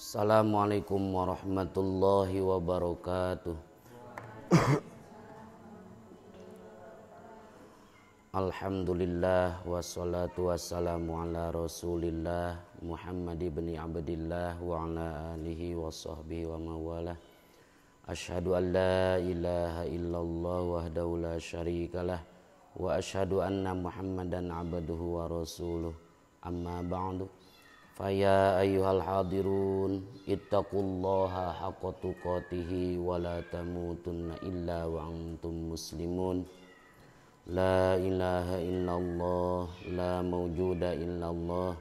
Assalamualaikum warahmatullahi wabarakatuh. Alhamdulillah wassalatu wassalamu ala rasulillah Muhammad ibn Abdillah wa ala alihi wa sahbihi wa mawalah. Ashhadu an la ilaha illallah wahdahu la syarikalah wa ashhadu anna Muhammadan abduhu wa rasuluh. Amma ba'du. Faya ayyuhal hadirun ittaqullaha haqqa tuqatihi wa la tamutunna illa wa antum muslimun. La ilaha illallah, la mawjuda illallah,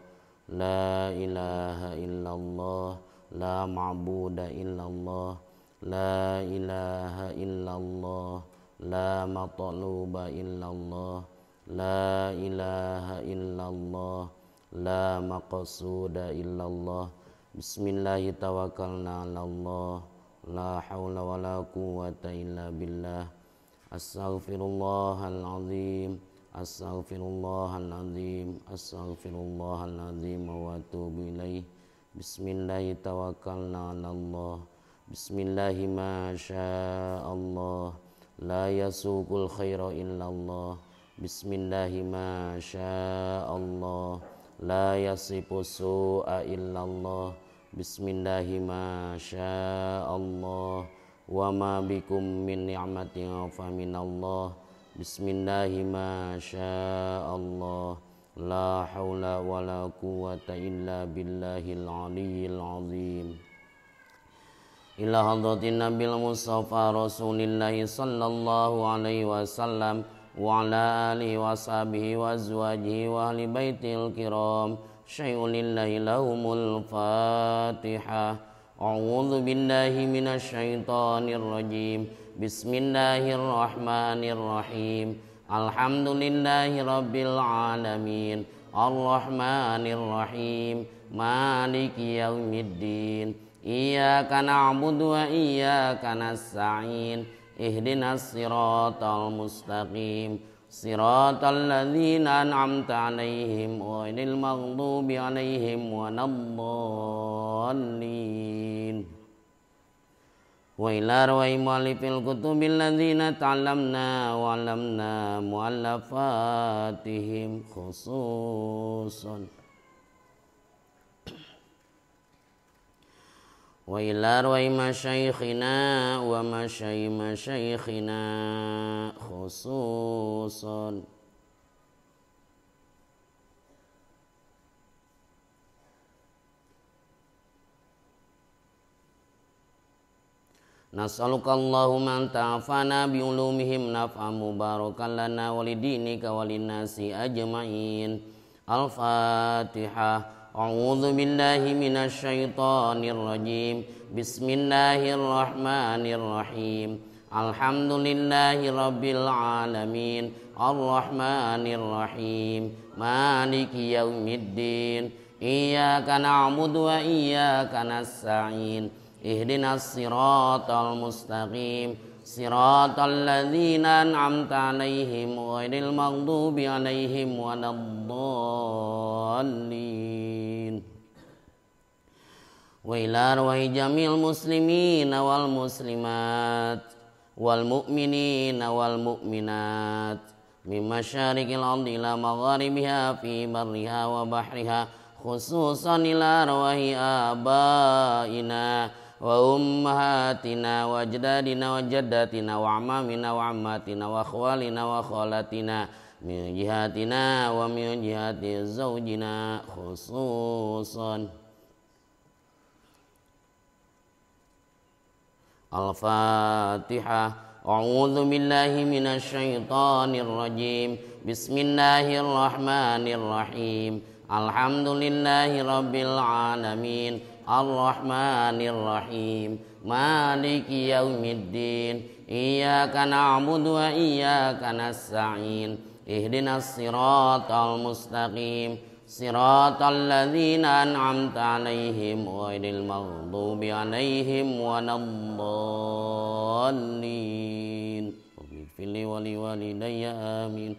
la ilaha illallah, la ma'buda illallah, la ilaha illallah, la matluba illallah, la ilaha illallah, la maqsuda illallah. Bismillahi tawakkalna 'alallah, la haula wala quwwata illa billah. Astaghfirullahaladzim, astaghfirullahaladzim, astaghfirullahaladzim wa atubu ilaih. Bismillahi tawakkalna 'alallah, bismillahi ma sya'allah, la yasuqul khaira illallah. Bismillahi ma sya'allah, la yasifu su'a illallah. Bismillahi ma sya'allah, wa ma bikum min ni'matin fa minallah. Bismillahi ma sya'allah, la haula wa la quwwata illa billahil aliyyil azim. Ila hadratin nabil mustafa rasulillahi sallallahu alaihi wasallam wa ala alihi wa sahbihi wa azwajihi wa ahli baitil kiram. Syai'un lillahi lahumul fatihah. A'udzu billahi minasy syaithanir rajim. Bismillahirrahmanirrahim. Alhamdulillahi rabbil alamin. Arrahmanir rahim. Maliki yaumiddin. Iyyaka na'budu wa iyyaka nasta'in. Ihdinas siratal mustaqim. Siratal ladzina an'amta 'alaihim ghairil maghdubi 'alaihim waladdallin. Wa ila rawai mu'allifil kutubil ladzina ta'allamna wa 'allamna mu'allafatihim khususan. Wa ila rawai masyaikhina wa masyaikhina khususan. Nas'aluka Allahumma an ta'afana bi ulumihim naf'a mubarakan lana walidinika walinnasi ajma'in. Al-Fatihah. A'udzu billahi minasy syaithanir rajim. Bismillahirrahmanirrahim. Alhamdulillahi rabbil alamin. Arrahmanir rahim. Maliki yaumiddin. Iyyaka na'budu wa iyyaka nasta'in. Ihdinas siratal mustaqim. Siratal ladzina an'amta 'alaihim ghairil maghdubi 'alaihim waladdallin. Wa ila arwahi jamil muslimina wal muslimat wal mu'minina wal mu'minat min masyariqil ardi ila magharibiha fi barriha wa bahriha, khususan ila arwahi abaina wa ummahatina wa ajdadina wa jaddatina wa amamina wa ammatina wa akhwalina wa khalatina min jihatina wa min jihati zawjina khususan. Al-Fatihah. A'udzu billahi minasy syaithanir rajim. Bismillahirrahmanirrahim. Alhamdulillahi rabbil alamin. Ar-Rahmanir Rahim. Maliki yaumiddin. Iyyaka na'budu wa iyyaka nasta'in. Ihdinas siratal mustaqim. Siratal ladzina an'amta 'alaihim ghairil maghdubi 'alaihim waladdallin. Waghfirli wa liwalidayya amin.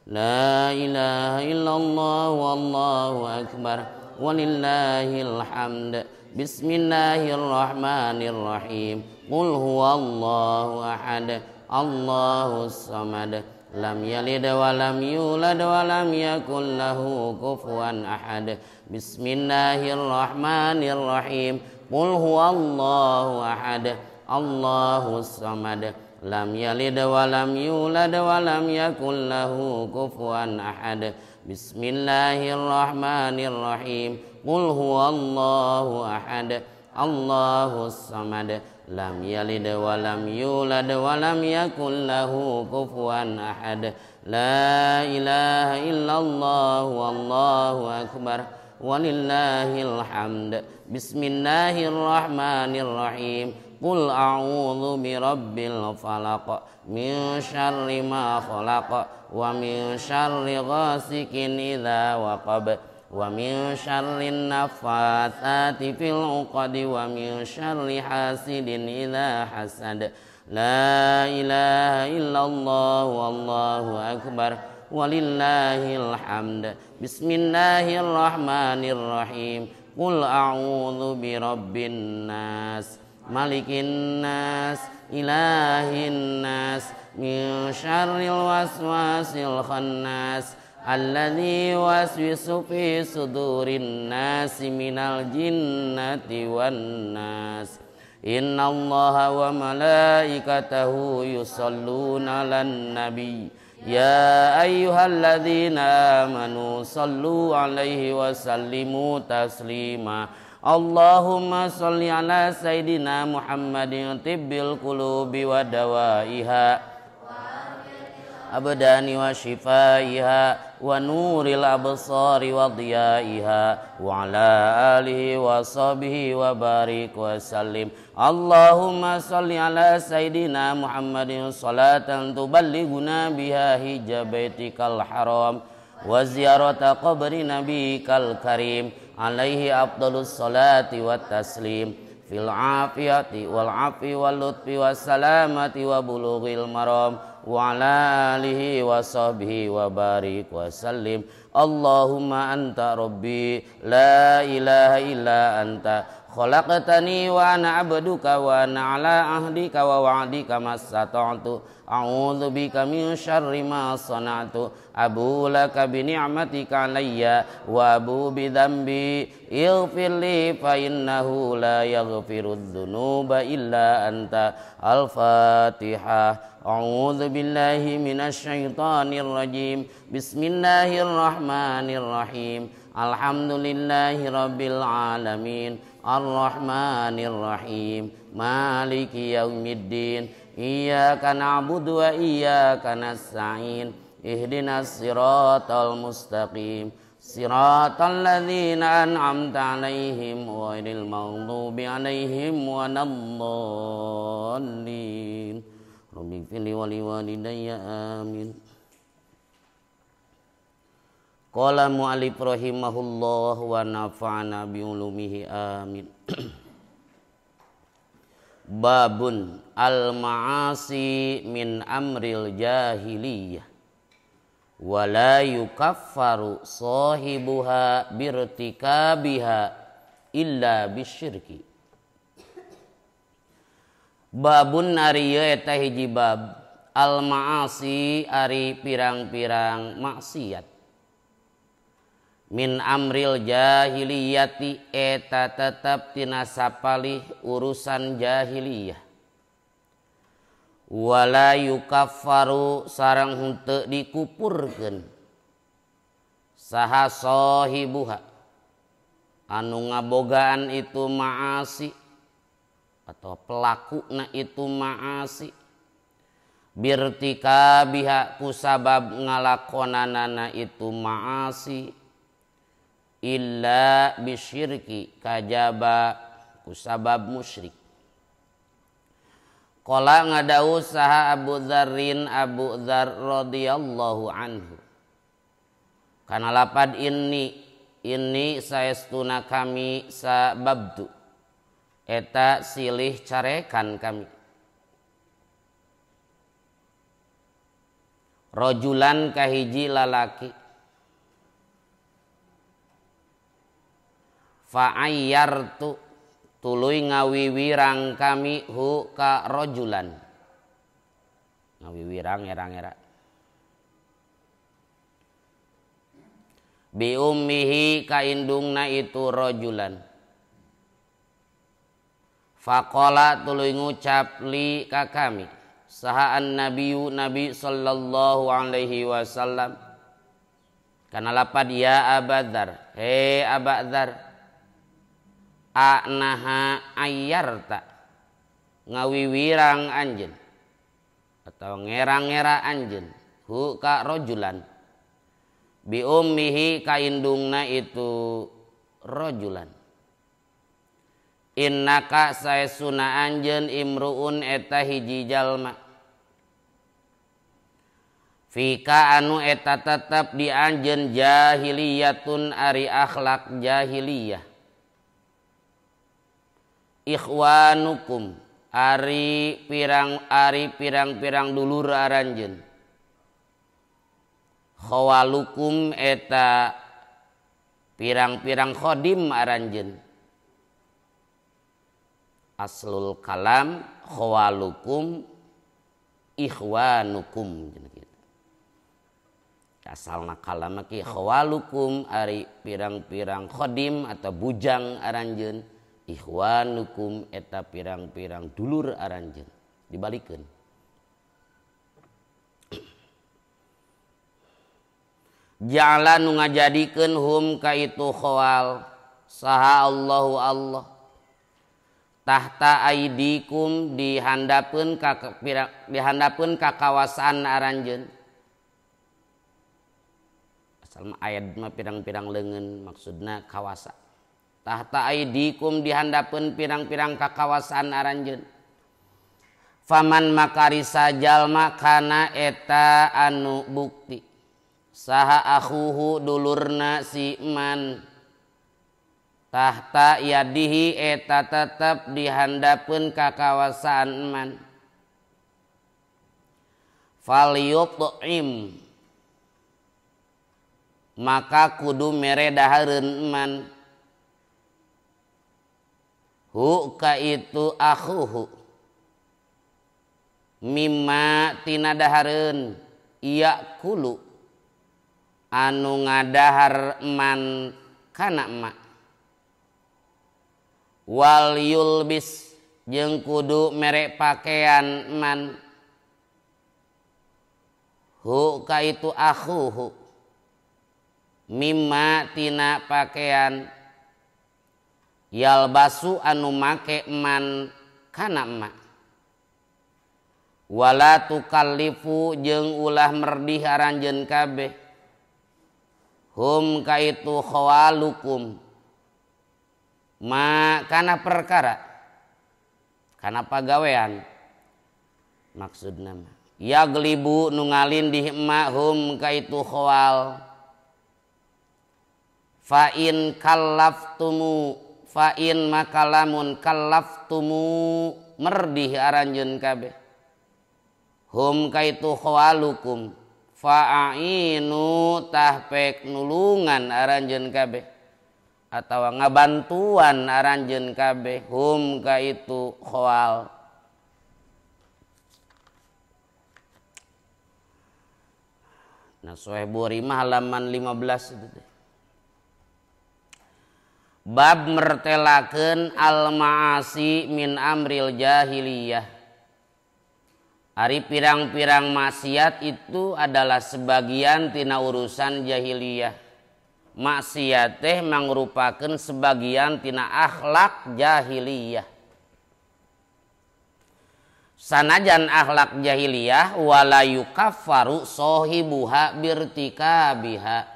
La ilaha illallah wallahu akbar walillahil hamd. Bismillahirrahmanirrahim. Qul huwallahu ahad, Allahus samad, lam yalid wa lam yulad wa lam yakul lahu kufuwan ahad. Bismillahirrahmanirrahim. Qul huwallahu ahad, Allahus samad, lam yalid wa lam yulad wa lam yakul lahu kufuwan ahad. Bismillahirrahmanirrahim. Qul huwallahu ahad, Allahus samad, lam yalid wa lam yulad wa lam yakul lahu kufuwan ahad. La ilaha illallah wallahu akbar walillahil hamd. Bismillahirrahmanirrahim. Qul a'udzu birabbil falaq min syarri ma khalaq wa min syarri ghasikin idza waqab wa min syarri naffatsati fil 'uqad wa min syarri hasidin idza hasad. La ilaha illallah wallahu akbar walillahil hamd. Bismillahirrahmanirrahim. Qul a'udzu birabbin nas malikin nas ilahin nas min syarril waswasil khannas alladzi waswisu fi sudurin nasi minal jinnati wan nas. Innallaha wa malaikatahu yusholluna 'alan nabi ya ayyuhalladzina amanu shallu 'alaihi wa sallimu taslima. Allahumma sholli ala sayyidina Muhammadin tibbil qulubi wa dawaiha abdani wa shifaiha wa nuril absari wa diyaiha wa ala alihi wa sahbihi wa barik wa sallim. Allahumma sholli ala sayyidina Muhammadin salatan tuballighuna biha hijabaitikal haram wa ziyarata qabri nabikal karim alaihi afdalus salati wat taslim fil afiyati wal afi wal lutfi was salamati wa bulughil maram wa ala alihi wa sahbihi wa barik wa sallim. Allahumma anta rabbi la ilaha illa anta khalaqtani wa ana abduka wa ana ala ahdika wa wa'dika mastata'tu a'udzu bika min syarri ma sana'tu abu laka bi ni'matika alayya wa abu bi dzambi ighfirli fa innahu la yaghfirudz dzunuba illa anta. Al-Fatihah. A'udzu billahi minasy syaithanir rajim. Bismillahirrahmanirrahim. Alhamdulillahi rabbil alamin. Ar-Rahmanir Rahim. Maliki yaumiddin. Iyyaka na'budu wa iyyaka nasta'in. Ihdinas siratal mustaqim. Siratal ladzina an'amta 'alaihim ghairil maghdubi 'alaihim waladdallin. Rabbighfirli wa liwalidayya amin. Qala mu'allif rahimahullah wa nafa'ana bi ulumihi amin. Babun al-ma'asi min amril jahiliyah wa la yukaffaru sahibuha birtikabiha illa bisyirki. Babun ari ieu eta hiji bab al-ma'asi ari pirang-pirang maksiat. Min amril jahiliyati eta tetap tina sapalih urusan jahiliyah. Wala yukaffaru sareng henteu dikupurkeun saha sahibuha anu ngabogaan itu maasi atau pelakuna itu maasi birtikabiha kusabab ngalakonanana itu maasi illa bisyirki kajaba kusabab musyrik. Qala ngadau saha Abu Dzarrin Abu Dzar radhiyallahu anhu kana lapad inni saestuna kami sababtu eta silih carekan kami rajulan kahiji lalaki fa'ayyartu tuluy ngawiwirang kami hu ka rajulan. Ngawiwirang era-era. Bi ummihi ka indungna itu rajulan. Faqala tuluy ngucap li ka kami sahaan nabiyu nabi sallallahu alaihi wasallam kana lapad ya Abadzar he Abadzar anaha ayyarta ngawiwirang anjeun atau ngera-ngera anjeun hu ka rajulan bi ummihi ka indungna itu rajulan innaka saesuna anjeun imruun eta hiji jalma fika anu eta tetep di anjeun jahiliyatun ari akhlak jahiliyah ikhwanukum ari pirang-pirang dulur aranjeun khawalukum eta pirang-pirang khodim aranjeun aslul kalam khawalukum ikhwanukum asalna kalam ki khawalukum ari pirang-pirang khodim atau bujang aranjeun ikhwanukum eta pirang-pirang dulur aranjeun dibalikeun ja'ala nu ngajadikeun hum ka itu khawal saha Allahu Allah tahta aidikum dihandapeun ka kawasan aranjeun asal ayat mah pirang-pirang leungeun maksudna kawasa tahta aidikum dihandapeun pirang-pirang ka kawasan aranjeun faman makarisa jalma kana eta anu bukti saha akhuhu dulurna si man tahta yadihi eta tetep dihandapeun ka kawasan man falyut'im maka kudu mere dahareun man hu ka itu akhuhu mimma tina dahareun iya kulu anu ngadahar man kana ma wal yulbis jeung kudu mere pakaian man hu ka itu akhuhu mimma tina pakaian yalbasu anu make man kana ma wala tukallifu jeung ulah merdih aranjeun kabeh hum ka itu khawalukum ma kana perkara kana pagawean maksudna mah yaglibu nu ngalindih ma hum ka itu khawal fa in makalamun kallaftumu merdih aranjeun kabeh hum kaitu khawalukum fa'ainu tahpek nulungan aranjeun kabeh atawa ngabantuan aranjeun kabeh hum kaitu khawal nah Sahih Bukhari halaman 15 itu teh bab mertelakeun al-ma'asi min amril jahiliyah. Ari pirang-pirang maksiat itu adalah sebagian tina urusan jahiliyah. Maksiat teh mangrupakeun sebagian tina akhlak jahiliyah. Sanajan akhlak jahiliyah wala yukaffaru sahibuha birtikabiha.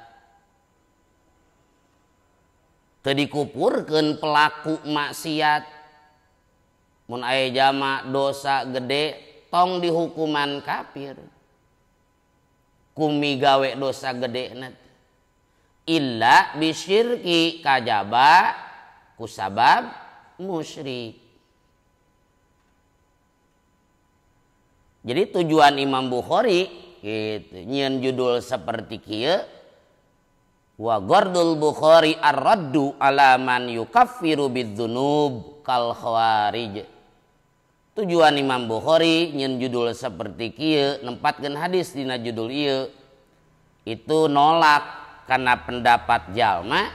Teu dikupurkeun pelaku maksiat mun aya jama dosa gede tong dihukuman kafir kumi gawe dosa gede illa bisyirki kajaba kusabab musyrik. Jadi tujuan Imam Bukhari gitu nyieun judul seperti kieu wa gardul Bukhari ar-raddu ala man yukaffiru bidzunub kal khawarij. Tujuan Imam Bukhari nyen judul seperti kieu nempatkeun hadis dina judul ieu itu nolak karena pendapat jalma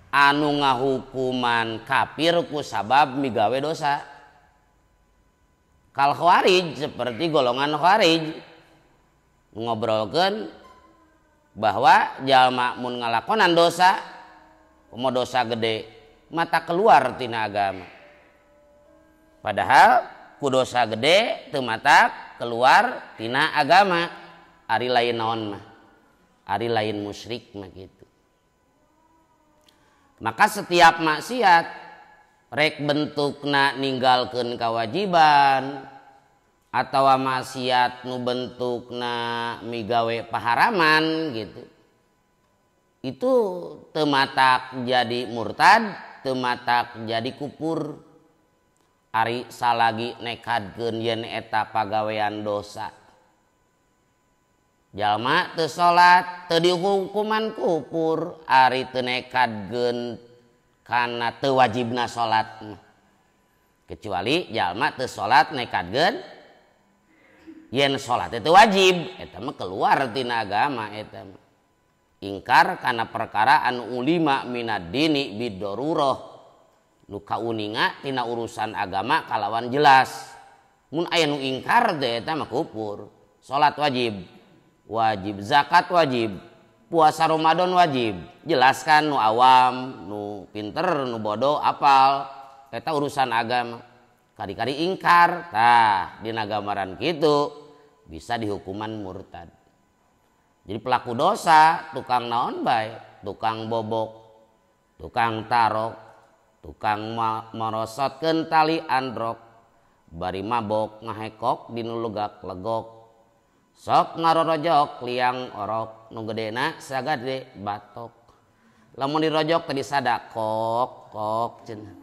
anu ngahukuman kafir ku sabab migawe dosa. Kal khawarij seperti golongan khawarij ngobrolkeun bahwa jalma mun ngalakonan dosa mau dosa gede mata keluar tina agama. Padahal ku dosa gede teu mata keluar tina agama. Ari lain naon mah? Ari lain musyrik mah gitu. Maka setiap maksiat rek bentukna ninggalkeun kewajiban atawa maksiat nu bentukna migawe paharaman gitu. Itu teu matak jadi murtad, teu matak jadi kufur. Ari salagi nekadkeun yen eta pagawean dosa. Jalma teu salat teu dihukuman kufur, ari teu nekadkeun kana teu wajibna salat. Kecuali jalma teu salat nekadkeun yen salat teu wajib, eta mah keluar tina agama eta mah. Ingkar kana perkara anu ulima minad dini biddarurah. Nu kauninga tina urusan agama kalawan jelas. Mun aya nu ingkar teh eta mah kufur. Salat wajib, zakat wajib, puasa Ramadan wajib. Jelaskan nu awam, nu pinter, nu bodoh apal. Eta urusan agama. Kari-kari ingkar, tah dina gambaran kitu bisa dihukuman murtad. Jadi pelaku dosa tukang naon bae, tukang bobok, tukang tarok, tukang merosotkeun tali androk, bari mabok ngahekok dinu legak-legok, sok ngarorojok liang orok, nu gedena sagade batok, lamun dirojok tadi sada kok cenah,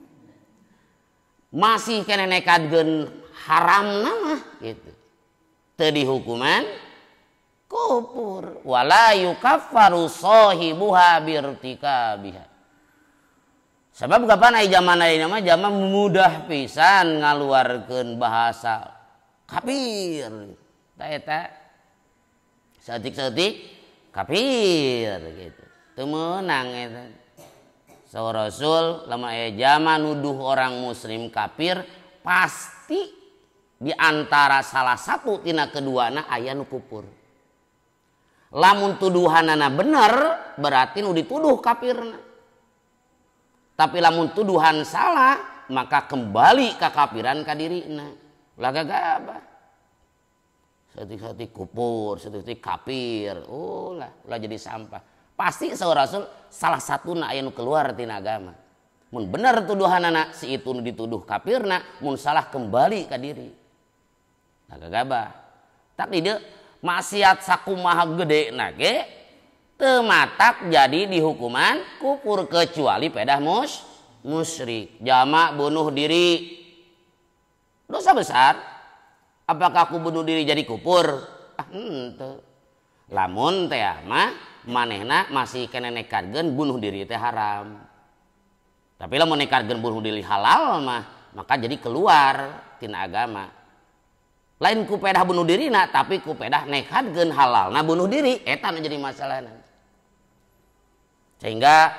masih kene nekadkeun haramna mah gitu, teu dihukuman kufur, wala yukaffaru shahibuha birtikabiha. Sebab kapan ai zaman ayeuna mah zaman mudah pisan ngaluarkeun bahasa kafir. Tah eta saeutik-saeutik kafir gitu. Teu meunang eta. Saur Rasul lamun aya zaman nuduh orang muslim kafir pasti di antara salah satu tina keduana aya nu kufur. Lamun tuduhanana bener berarti nu dituduh kafirna. Tapi lamun tuduhan salah maka kembali ke kafiran ka dirina. Lah gagabah. Saeutik-saeutik kufur, saeutik kafir. Ulah jadi sampah. Pasti saur Rasul salah satuna aya nu keluar tina agama. Mun bener tuduhanana si itu nu dituduh kafirna, mun salah kembali ka diri. Lah gagabah. Tak di dieu maksiat sakumaha gede nage teu matak jadi dihukuman kufur kecuali pedah musyrik. Jama bunuh diri dosa besar. Apakah aku bunuh diri jadi kufur? Henteu. Lamun teh mah manehna masih kena nekadkeun bunuh diri teh haram. Tapi lamun nekadkeun bunuh diri halal mah maka jadi keluar tina agama. Lain ku pedah bunuh dirina tapi ku pedah nekadkeun halalna bunuh diri, eta nu jadi masalahna. Sehingga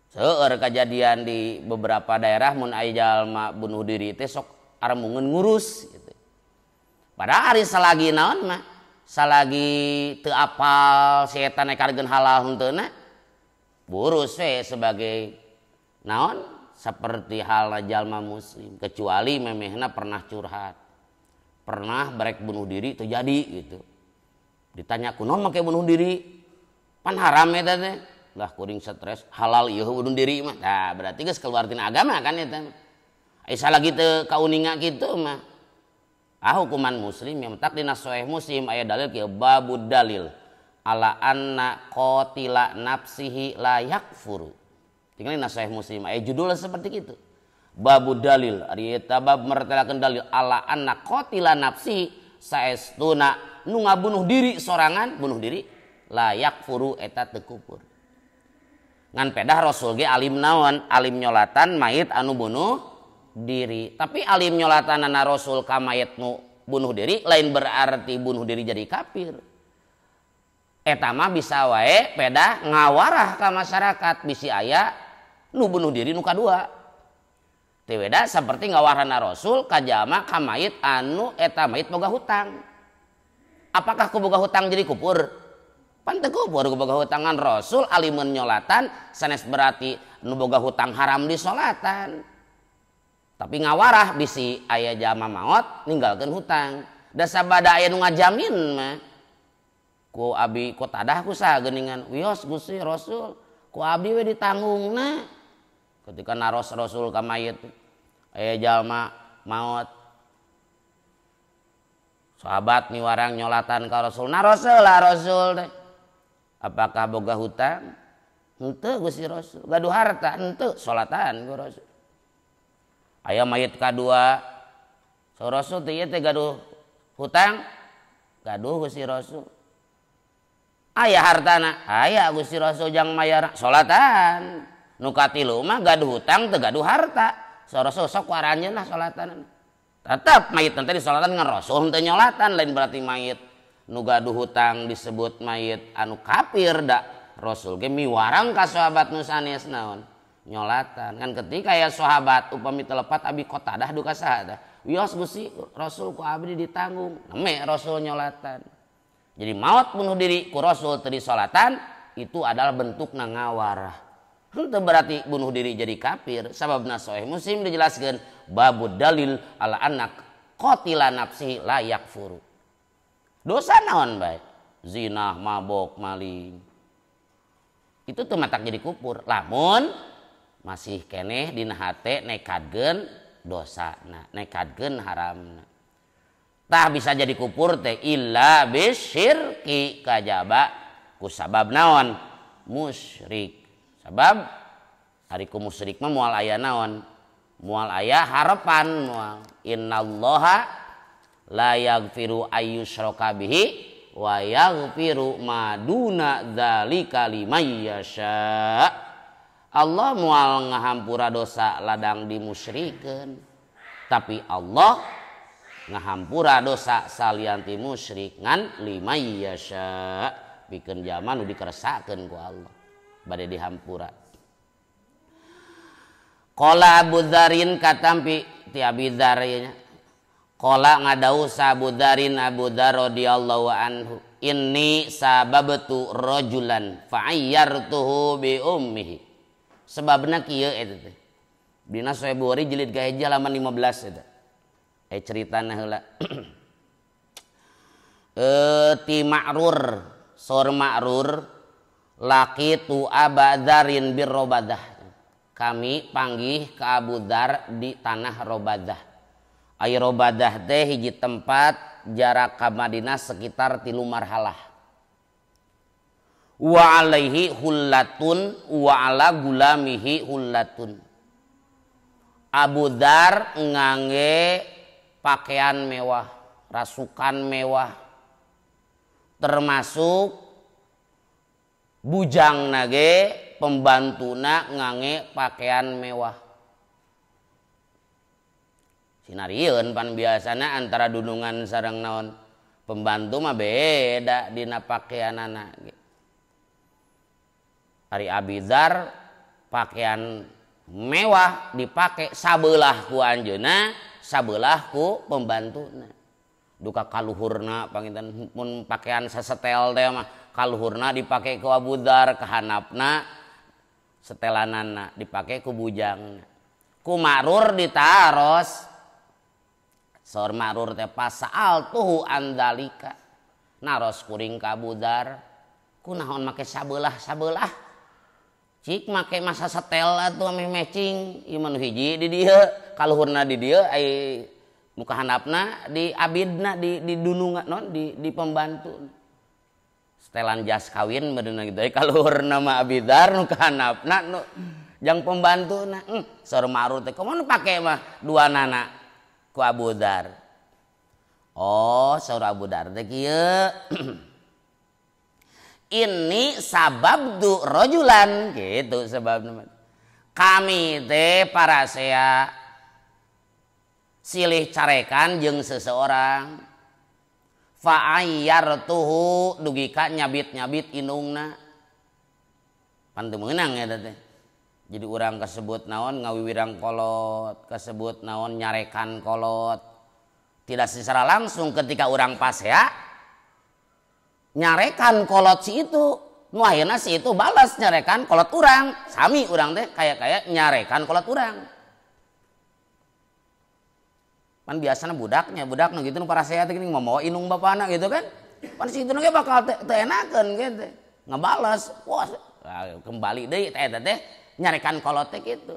seueur kejadian di beberapa daerah mun aya jalma bunuh diri teh sok aremungeun ngurus gitu. Padahal ari salagi naon mah salagi teu apal si eta nekadkeun halal henteuna burus we sebagai naon seperti halna jalma muslim, kecuali memehna pernah curhat, pernah barek bunuh diri terjadi gitu. Ditanya kunaon make bunuh diri, pan haram eta teh. Lah kuring stres halal ieu bunuh diri mah. Nah berarti geus keluar tina agama kan eta. Ai salagi teu kauninga kitu mah. Hukuman muslim yang tak dina sahih Muslim aya dalil kieu babud dalil ala anna qatila nafsihi la yakfuru. Tinggal dina sahih Muslim aya judulnya seperti itu. Babud dalil ari eta bab mertelakeun dalil ala anna qatila nafsi saestuna nu ngabunuh diri sorangan bunuh diri la yakfuru eta teu kufur. ngan pedah Rasul ge alim naon, alim nyolatan mayit anu bunuh diri. Tapi alim nyolatanana Rasul ka mayit nu bunuh diri lain berarti bunuh diri jadi kafir. Eta mah bisa wae pedah ngawarah ka masyarakat bisi aya nu bunuh diri nu kadua. Teu beda saperti ngawarahna Rasul ka jalma ka mayit anu eta mayit boga hutang. Apakah ku boga hutang jadi kupur? Pan teu kupur ku boga hutangan Rasul alimun nyolatan sanes berarti nu boga hutang haram di solatan. Tapi ngawarah bisi aya jalma maot ninggalkeun hutang. Da sabada aya nu ngajamin mah ku abi ku tadah ku saha geuningan wios Gusti Rasul ku abdi we ditanggungna. Ketika naros Rasul ka mayit aya jalma maot sahabat miwarang nyolatan ka Rasul naros lah Rasul teh apakah boga hutang henteu Gusti Rasul gaduh harta henteu salatan ku Rasul aya mayit kadua so Rasul teh ieu teh gaduh hutang gaduh Gusti Rasul aya hartana aya Gusti Rasul jang mayar salatan nu katilu mah gaduh hutang teu gaduh harta so Rasul sok waranjeun lah salatan tetep mayit teh disolatan ngan Rasul teu nyolatan lain berarti mayit nu gaduh hutang disebut mayit anu kafir da Rasul ge miwarang ka sahabat nu sanes naon nyolatan kan ketika ya sahabat upami telepat abi Qatadah duka saha tah wios Gusti Rasul ku abdi ditanggung neme Rasul nyolatan jadi maut bunuh diri ku Rasul teu disolatan itu adalah bentuk ngawarah henteu berarti bunuh diri jadi kafir sababna sahih Muslim dijelaskeun babud dalil ala anak qatila nafsihi la yakfuru dosa naon bae zina mabok maling itu teu matak jadi kupur lamun masih keneh dina hate nekadkeun dosana nekadkeun haramna tah bisa jadi kupur teh illa bisyirki kajaba ku sabab naon musyrik sabab ari ku musyrik mah moal aya naon moal aya harapan moal innallaha la yaghfiru ayyusyraka bihi wa yaghfiru ma duna dzalika liman yasha. Allah moal ngahampura dosa ladang dimusyrikeun. Tapi Allah ngahampura dosa salianti musyrik ngan liman yasha. Pikeun jalma nu dikeresakeun ku Allah bade dihampura. Qala Abu Dzarin katampi ti Abi Dzar nya qala ngadau Abu Dzarin Abu Dzar radhiyallahu anhu inni sababtu rajulan fa'ayyartuhu bi ummihi sebabna kieu eta teh dina Sahih Bukhari jilid kahiji halaman 15 eta ceritana heula ti Ma'rur sor Ma'rur laki tu Abu Dzarin bir Robadah kami panggih ke Abu Dzar di tanah Robadah. Ai Robadah teh hiji tempat jarak ka Madinah sekitar 3 marhalah. Wa alaihi hullatun wa ala gulamihi hullatun. Abu Dzar ngangge pakaian mewah, rasukan mewah. Termasuk bujang nage pembantuna ngangge pakaian mewah. Sinarieun pan biasana antara dunungan sareng naon pembantu mah beda dina pakaianana. Ari Abi Dzar pakaian mewah dipake sabelah ku anjeunna, sabelah ku pembantuna. Duka kaluhurna panginten mun pakaian sasetel teh mah kaluhurna dipake ku Abu Dzar, kahanapna setelanana dipake ku bujangna. Ku Ma'rur ditaros sor Ma'rur teh pasal tuhu andalika naros kuring ka Abu Dzar kunaon make sabelah cik make masa setel atuh ame matching ieu mah hiji di dieu kaluhurna di dieu ai muka handapna di abidna di dunungan non di pembantu setelan jas kawin bener gitu kaluhurna mah Abi Dzar nu kahandapna nu jang pembantuna sor Ma'rur teh kumaha pake mah duanana ku Abu Dzar. Oh, saur Abu Dzar teh kieu. ini sababdu rojulan gitu sebabna. Kami teh para sea silih carekan jeung seseorang fa'ayyartuhu dugi ka nyabit-nyabit inungna pan teu meunang eta teh. Jadi urang kasebut naon ngawiwirang kolot, kasebut naon nyarekan kolot. Tidak secara langsung ketika urang pasea nyarekan kolot si itu, nu ayeuna si itu balas nyarekan kolot urang, sami urang teh kayak nyarekan kolot urang. Pan biasana budaknya gitu nu parasea teh geuning mamawa inung bapana gitu kan. Pan si itu ge bakal teu enakeun gitu. Ngabalas, wah kembali deui eta teh nyarekan kolot teh kitu.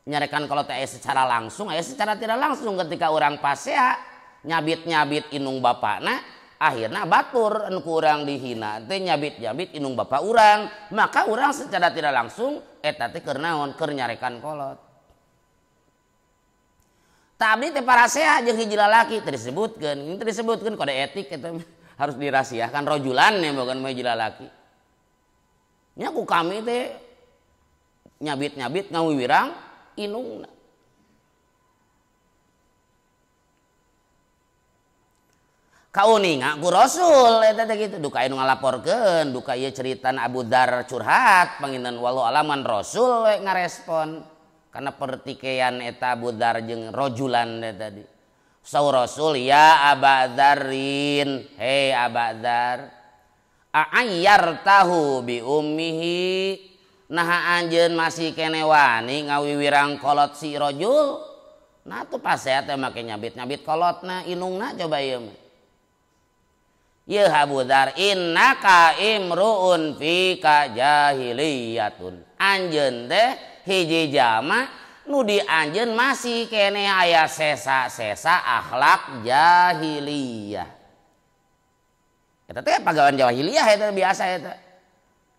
Nyarekan kolot teh secara langsung aya secara tidak langsung ketika urang pasea nyabit-nyabit inung bapana akhirna batur anu ku urang dihina teh nyabit-nyabit inung bapa urang, maka urang secara tidak langsung eta teh keur naon keur nyarekan kolot. Tapi teh parasea jeung hiji lalaki teu disebutkeun kode etik eta harus dirahasiakan rojulan ya bukan hiji lalaki. Nya ku kami teh nyabit-nyabit ngawiwirang inungna. Kauninga ku Rasul eta teh kitu duka anu ngalaporkeun duka ieu ceritan Abu Dzar curhat panginten walau alaman Rasul we ngarespon karena pertikaian eta Abu Dzar jeung rojulan tadi. Saur Rasul ya Aba Dzarin, hei Aba Dzar, a'ayyartahu bi ummihi, nah anjeun masih kene wani ngawiwirang kolot si rojul. Nah tuh pasea teh make nyabit-nyabit kolotna inungna coba ieu mah. Ya Abu Dzar innaka imruun fika jahiliyatun. Anjeun teh hiji jama nu di anjeun masih kene aya sesa-sesa akhlak jahiliyah. Eta teh pagawean jahiliyah eta biasa eta.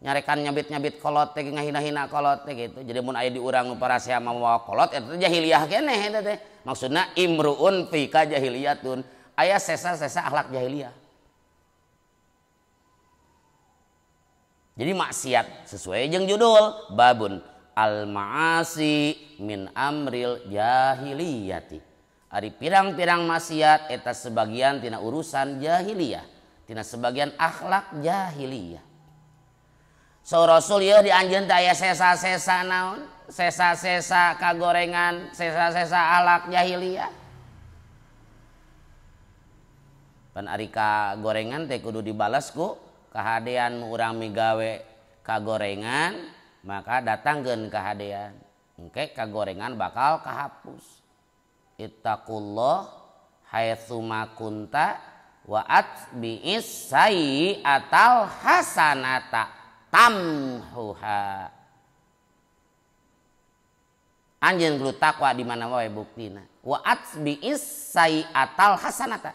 Nyarekan nyabit-nyabit kolot teh ngahina-hina kolot teh gitu. Jadi mun aya di urang nu parasea mawa kolot eta teh jahiliyah keneh eta teh. Maksudna imruun fika jahiliyatun. Aya sesa-sesa akhlak jahiliyah. Jadi maksiat sesuai jeung judul babun al-ma'asi min amril jahiliyati. Ari pirang-pirang maksiat eta sebagian tina urusan jahiliyah, tina sebagian akhlak jahiliyah. So Rasul ieu dianjeun teh aya sesa-sesa naon? Sesa-sesa kagorengan, sesa-sesa akhlak jahiliyah. Pan ari kagorengan teh kudu dibalas ku kahadean urang migawe kagorengan maka datangkeun kahadean engke kagorengan bakal kahapus. Ittaqullah haitsu ma kunta wa atbi'is sayyi'atal hasanata tamhuha. Anjeun kudu takwa di mana wae buktina. Wa atbi'is sayyi'atal hasanata.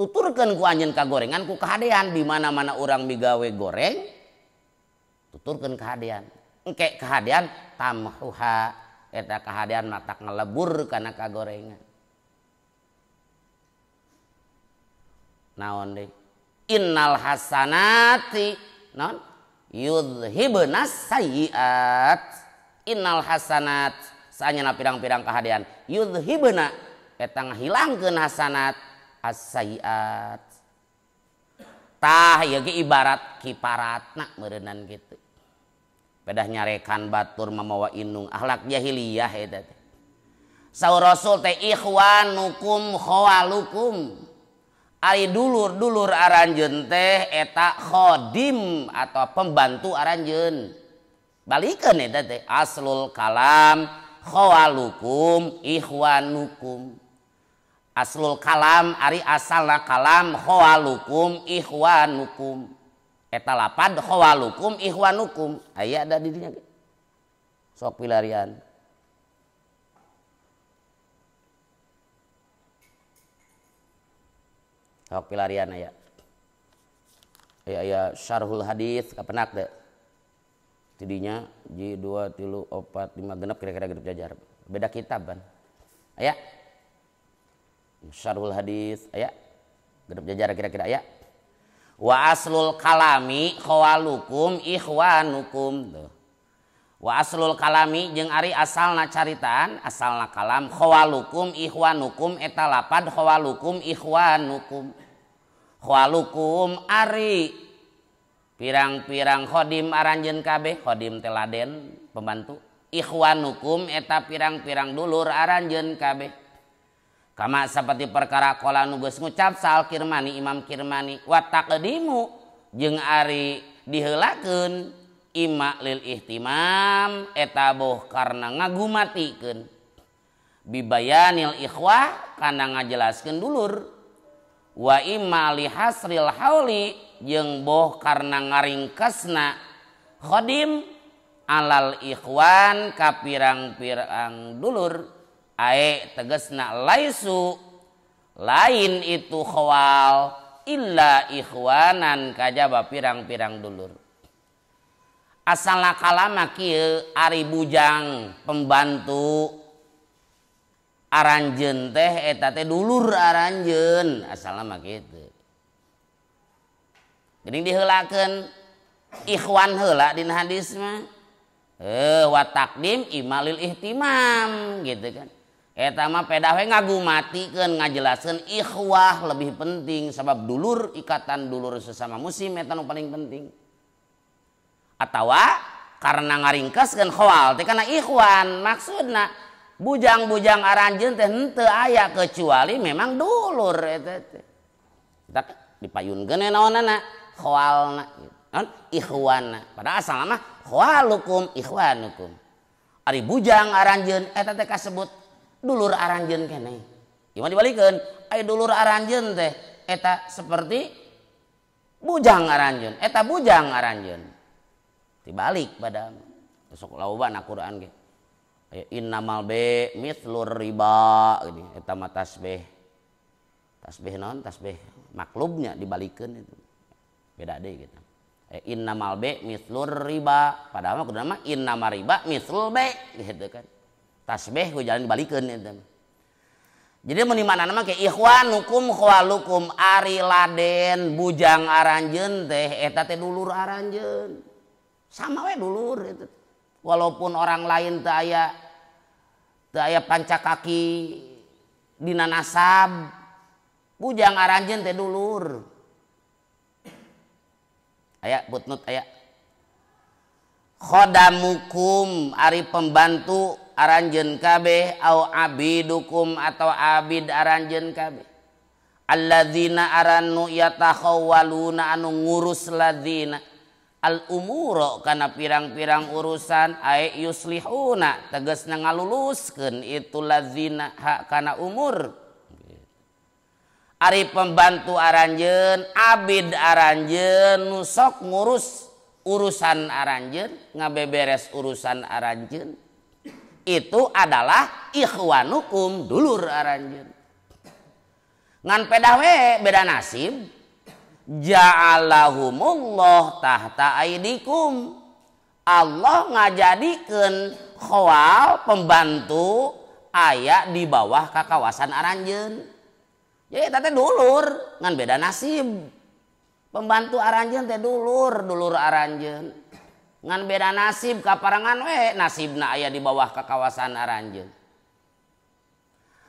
Tuturkeun ku anjeun kagorengan ku kahadean di mana-mana urang migawe goreng tuturkeun kahadean engke kahadean tamhuha eta kahadean matak ngelebur kana kagorengan. Naon deui innal hasanati naon yudhibnas sayyiat. Innal hasanat saanyana pirang-pirang kahadean yudhibna eta ngahilangkeun hasanat as-sayyiat. Tah ieu ge ibarat kiparatna meureunnan kitu. Pedah nyarekan batur mamawa inung akhlak jahiliyah eta teh. Saur Rasul teh ikhwanukum khawalukum. Ari dulur-dulur aranjeun teh eta khodim atau pembantu aranjeun. Balikeun eta teh aslul kalam khawalukum ikhwanukum. Aslul kalam ari asalna kalam khawalukum ikhwanukum. Eta lapad khawalukum ikhwanukum. Aya ada di dinya. Sok pilarian. Sok pilarian aya. Aya syarhul hadis kapenak teh. Tidinya ji 2 3 4 5 genep kira-kira genep jajar. Beda kitab kan. Aya. Syarhul hadis aya genep jajar kira-kira aya. Wa aslul kalami khawalukum ikhwanukum tuh. Wa aslul kalami jeung ari asalna caritaan, asalna kalam khawalukum ikhwanukum eta lapad khawalukum ikhwanukum. Khawalukum ari pirang-pirang khodim aranjeun kabeh, khodim teladen pembantu. Ikhwanukum eta pirang-pirang dulur aranjeun kabeh. Kama seperti perkara qala nu geus ngucap Sal Kirmani Imam Kirmani wa taqdimu jeung ari diheulakeun ima lil ihtimam eta boh karena ngagumatikeun bibayanil ikhwah kana ngajelaskeun dulur wa imma li hasril hauli jeung boh karena ngaringkesna khodim alal ikhwan ka pirang-pirang dulur ae tegasna laisu lain itu khawal illa ikhwanan kajaba pirang-pirang dulur. Asalna kalama kieu ari bujang pembantu aranjeun teh eta teh dulur aranjeun asalna mah kitu. Geuning diheulakeun ikhwan heula dina hadis mah. Wa taqdim imalil ihtimam gitu kan. Eta mah pedah we ngagumatikeun ngajelaskeun ikhwah lebih penting sabab dulur ikatan dulur sesama muslim eta nu paling penting. Atawa karena ngaringkeskeun khawal teh kana ikhwan maksudna bujang-bujang aranjeun teh henteu aya kecuali memang dulur eta teh. Kita dipayunkeun naonana khawalna naon ikhwanna padahal asalna mah khawalukum ikhwanukum. Ari bujang aranjeun eta teh kasebut dulur aranjeun keneh. Ieu mah dibalikeun aya dulur aranjeun teh eta seperti bujang aranjeun eta bujang aranjeun. Dibalik pada sok lawan Al-Qur'an ge. Innamal be mithlur riba gitu. Eta mah tasbih. Tasbih naon? Tasbih maklubnya dibalikeun itu. Beda deui gitu. Innamal be mithlur riba. Padahal mah kuduna mah innamar riba mithlul be gitu kan. Tasbih ku jalan dibalikeun itu. Jadi mun imanana mah ke ikhwanukum khawalukum ari laden bujang aranjeun teh eta teh dulur aranjeun. Sama we dulur itu. Walaupun orang lain teu aya pancakaki dina nasab bujang aranjeun teh dulur. Aya putnut aya khodamukum ari pembantu aranjeun kabeh au abidukum atau abid aranjeun kabeh alladzina aranu yatakhawwaluna anu ngurus ladzina al umuro kana pirang-pirang urusan ae yuslihuna tegasna ngaluluskeun itu ladzina hak kana umur. Ari pembantu aranjeun abid aranjeun nu sok ngurus urusan aranjeun ngabeberes urusan aranjeun itu adalah ikhwanukum dulur aranjeun. Ngan pedah we beda nasib. Ja'alahumullah tahta aidikum. Allah ngajadikeun khawal pembantu aya di bawah kakawasan aranjeun. Jadi eta teh dulur ngan beda nasib. Pembantu aranjeun teh dulur aranjeun. Ngan beda nasib kaparangan we nasibna aya di bawah kakawasan aranjeun.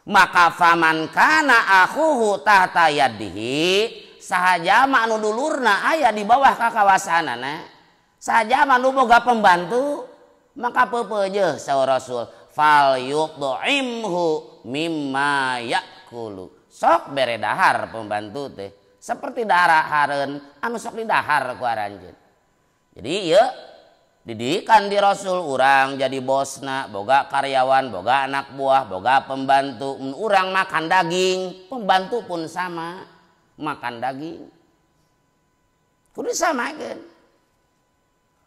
Maka faman kana akhuhu tahta yadihi sahaja anu dulurna aya di bawah kakawasanana sahaja anu boga pembantu maka peupeuh saur Rasul fal yud'imhu mimma yakulu sok bere dahar pembantu teh seperti dahareun anu sok didahar ku aranjeun. Jadi ieu didikan di Rasul urang jadi bosna boga karyawan boga anak buah boga pembantu urang makan daging pembantu pun sama makan daging kudu samakeun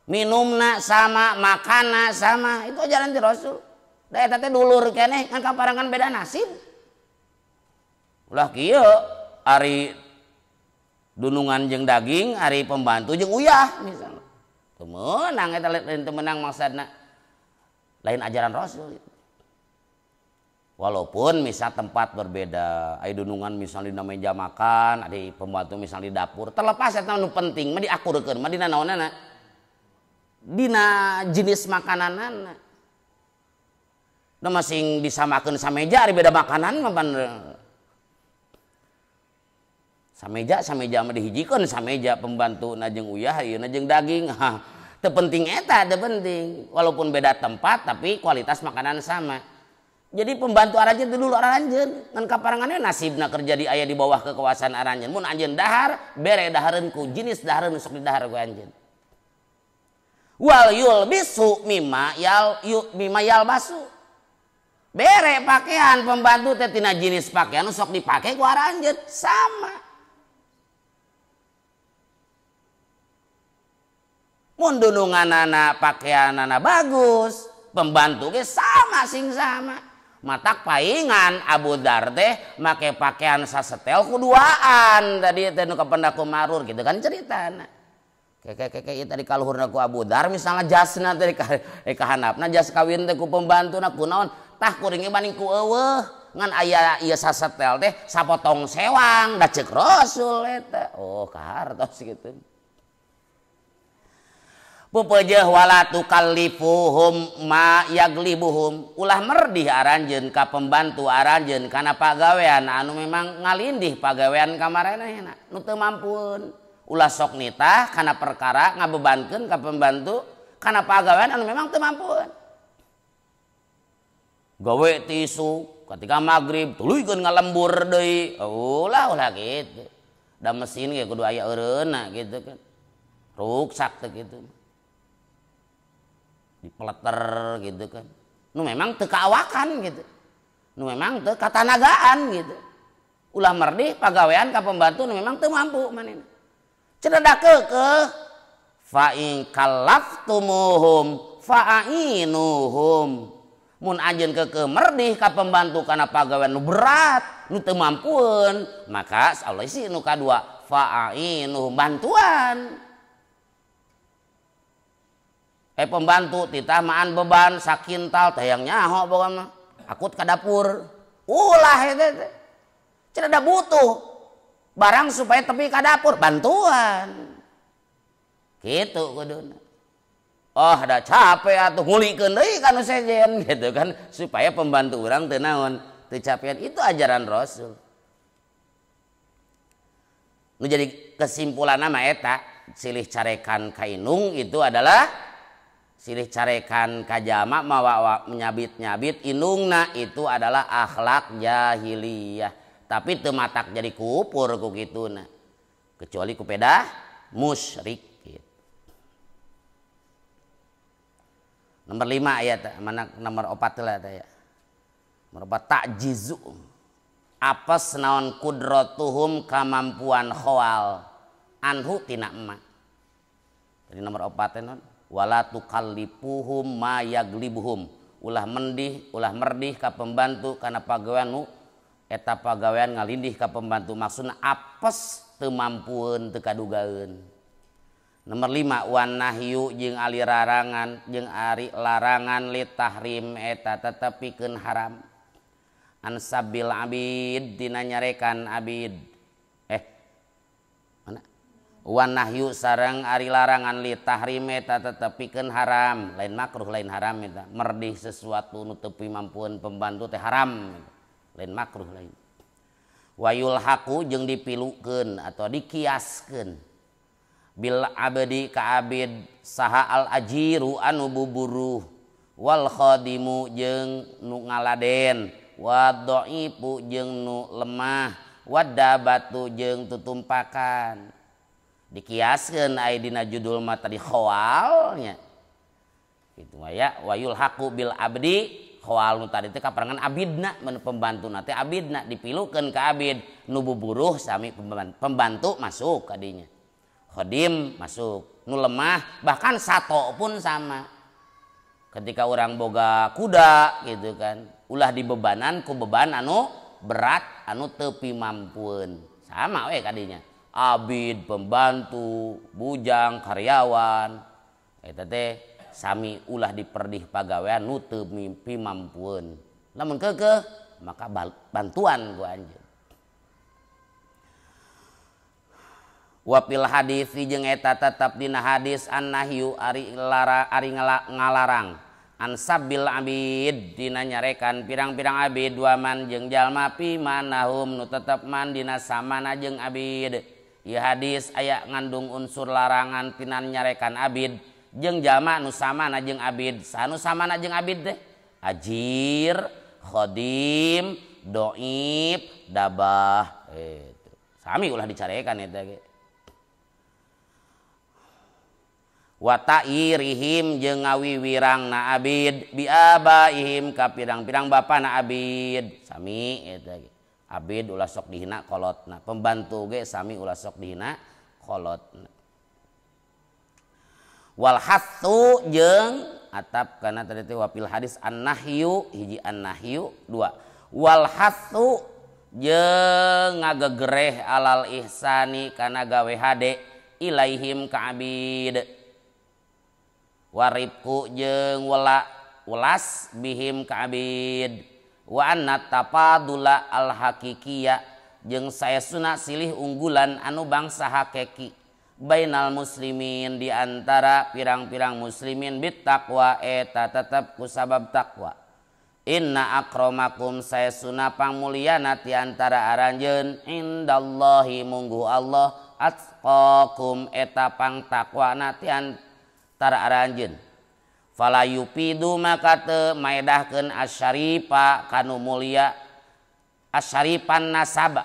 minumna sama makanna sama itu ajaran di Rasul da eta teh dulur keneh ngan kaparangan beda nasib ulah kieu ari dunungan jeung daging ari pembantu jeung uyah misalnya teu meunang eta lain teu meunang maksudna lain ajaran Rasul. Jadi ieu di didikan di Rasul urang jadi bosna boga karyawan boga anak buah boga pembantu urang makan daging pembantu pun sama makan daging kudu samakeun minumna sama makanna sama itu ajaran di Rasul da eta teh dulur keneh ngan kaparangan beda nasib ulah kieu ari dunungan jeung daging ari pembantu jeung uyah misalnya teu meunang eta lain ajaran Rasul. Walaupun misal tempat berbeda, aya dunungan misal di meja makan, ada pembantu misal di dapur, terlepas eta nu penting mah diakurkeun mah dina naonana? Dina jenis makananana. Da masing disamakeun sameja ari beda makanan mah sameja mah dihijikeun sameja pembantu jeung uyah ieu jeung daging. Teu penting eta, teu penting. Walaupun beda tempat tapi kualitas makanan sama. Jadi pembantu aranjeun teh dulu aranjeun ngan kaparanganna nasibna kerja di aya di bawah kekuasaan aranjeun. Mun anjeun dahar bere dahareun ku jenis dahareun sok didahar ku anjeun. Wal yulbisu mimma yalbasu. Bere pakaian pembantu teh tina jenis pakaian sok dipake ku aranjeun sama. Mun dununganana pakaianana bagus, pembantu ge sama sing sama. Matak paingan Abu Dar teh make pakaian sasetel kuduaan tadi teh nu kapendaku marur gitu kan ceritana. Kayak tadi kaluhurna ku Abu Dar misalnya jasna teh kahandapna jas kawin teh ku pembantuna kunaon tah kuring banding ku eueuh ngan aya ieu sasetel teh sapotong sewang da ceuk Rasul eta. Oh kahartos kitu. Pupeujeuh wala tukallifuhum ma yaglibuhum, ulah merdih aranjeun ka pembantu aranjeun kana pagawean anu memang ngalindih pagawean ka maranehna nu teu mampuun. Ulah sok nitah kana perkara ngabebankeun ka pembantu kana pagawean anu memang teu mampuun. Gawe tisu ketika magrib tuluykeun ngalembur deui, ulah kitu. Da mesin ge kudu aya eureunna gitu kan. Ruksak teh kitu. Dipeleter gitu kan, nu memang teu kaawakan gitu, nu memang teu katanagaan gitu, ulah merdih pagawean ka pembantu nu memang teu mampu manehna. Cenah keukeuh fa in kallaftumuhum fa'ainuhum, mun anjeun keukeuh merdih ka pembantu kana pagawean nu berat nu teu mampueun maka Allah isi nu kadua fa'ainuhum bantuan. Pembantu titah maan beban sakintal tayang nyaho pokokna akut ka dapur ulah eta teh cenah da butuh barang supaya tepi ka dapur bantuan kitu kuduna. Oh da capek atuh ngulikeun deui ka nu sejen gitu kan supaya pembantu urang teu naon teu capean. Itu ajaran Rasul. Nu jadi kesimpulanna mah eta silih carekan ka inung itu adalah silih carekan kajama mawa menyabit-nyabit inungna itu adalah akhlak jahiliyah. Tapi teu matak jadi kupur ku kituna. Kecuali ku pedah musyrik. Gitu. Nomor 5 aya teh, mana nomor 4 lah teh ya. Nomor 4 takjizu. Apes naon kudratuhum kemampuan khawal anhu tina emak. Jadi nomor 4 teh non wala tukallifuhum ma yaglibuhum, ulah merdih ka pembantu kana pagawean nu eta pagawean ngalindih ka pembantu maksudna apes teu mampueun teu kadugaeun. Nomor 5 wan nahyu jeung ari larangan li tahrim eta tetepikeun haram ansabil abid dina nyarekan abid wan nahyu sareng ari larangan li tahrim eta tetepikeun haram lain makruh lain haram eta merdih sesuatu nu teu mampueun pembantu teh haram lain makruh lain wayul haku jeung dipilukeun atau dikiaskeun bil abdi ka abid saha al ajiru anu buburuh wal khadimu jeung nu ngaladen wa dhaifu jeung nu lemah wadabatu jeung tutumpakan. Dikiaskeun aya dina judul mah tadi khawalnya kitu ya wayul haqu bil abdi khawal nu tadi teh kaparangan abidna mun pembantuna teh abidna dipilukeun ka abid nu buburuh sami pembantu masuk kadinya khadim masuk nu lemah bahkan sato pun sama ketika orang boga kuda gitu kan ulah dibebanan ku beban anu berat anu teu pimampueun sama we kadinya abid, pembantu, bujang, karyawan eta teh sami ulah diperdih pagawean nu teu pimampueun. Lamun keukeuh maka bantuan ku anjeun. Wa fil hadis jeung eta tetep dina hadis an-nahyu ari ngalarang an sabil abid dina nyarekan pirang-pirang abid wa man jeung jalma pi manahum nu tetep man dina samana jeung abid. Ieu hadis aya ngandung unsur larangan tina nyarekan abid jeung jalma nu samana jeung abid. Sanu samana jeung abid teh ajir, khodim, doib, dabah itu. Sami ulah dicarekan eta ge. Wa ta'irihim jeung ngawiwirangna abid bi abaihim ka pirang-pirang bapana abid. Sami eta ge. Abid ulah sok dihina kolotna, pembantu ge sami ulah sok dihina kolotna. Wal hathu jeung atap kana tadi teh wafil hadis an-nahyu hiji an-nahyu dua. Wal hathu jeung ngagegereh alal ihsani kana gawe hade ilaihim ka abid. Waribku jeung welas bihim ka abid. Wa anna tapadula al hakikiyah jeung saesuna silih unggulan anu bangsa hakiki bainal muslimin di antara pirang-pirang muslimin bit taqwa eta tetep ku sabab taqwa. Inna akramakum saesuna pangmulyana ti antara aranjeun indallahi munggu Allah atqakum eta pangtaqwana ti antara aranjeun. Fala yupidu maka teu maedahkeun asyarifa kanu mulia asyarifan nasab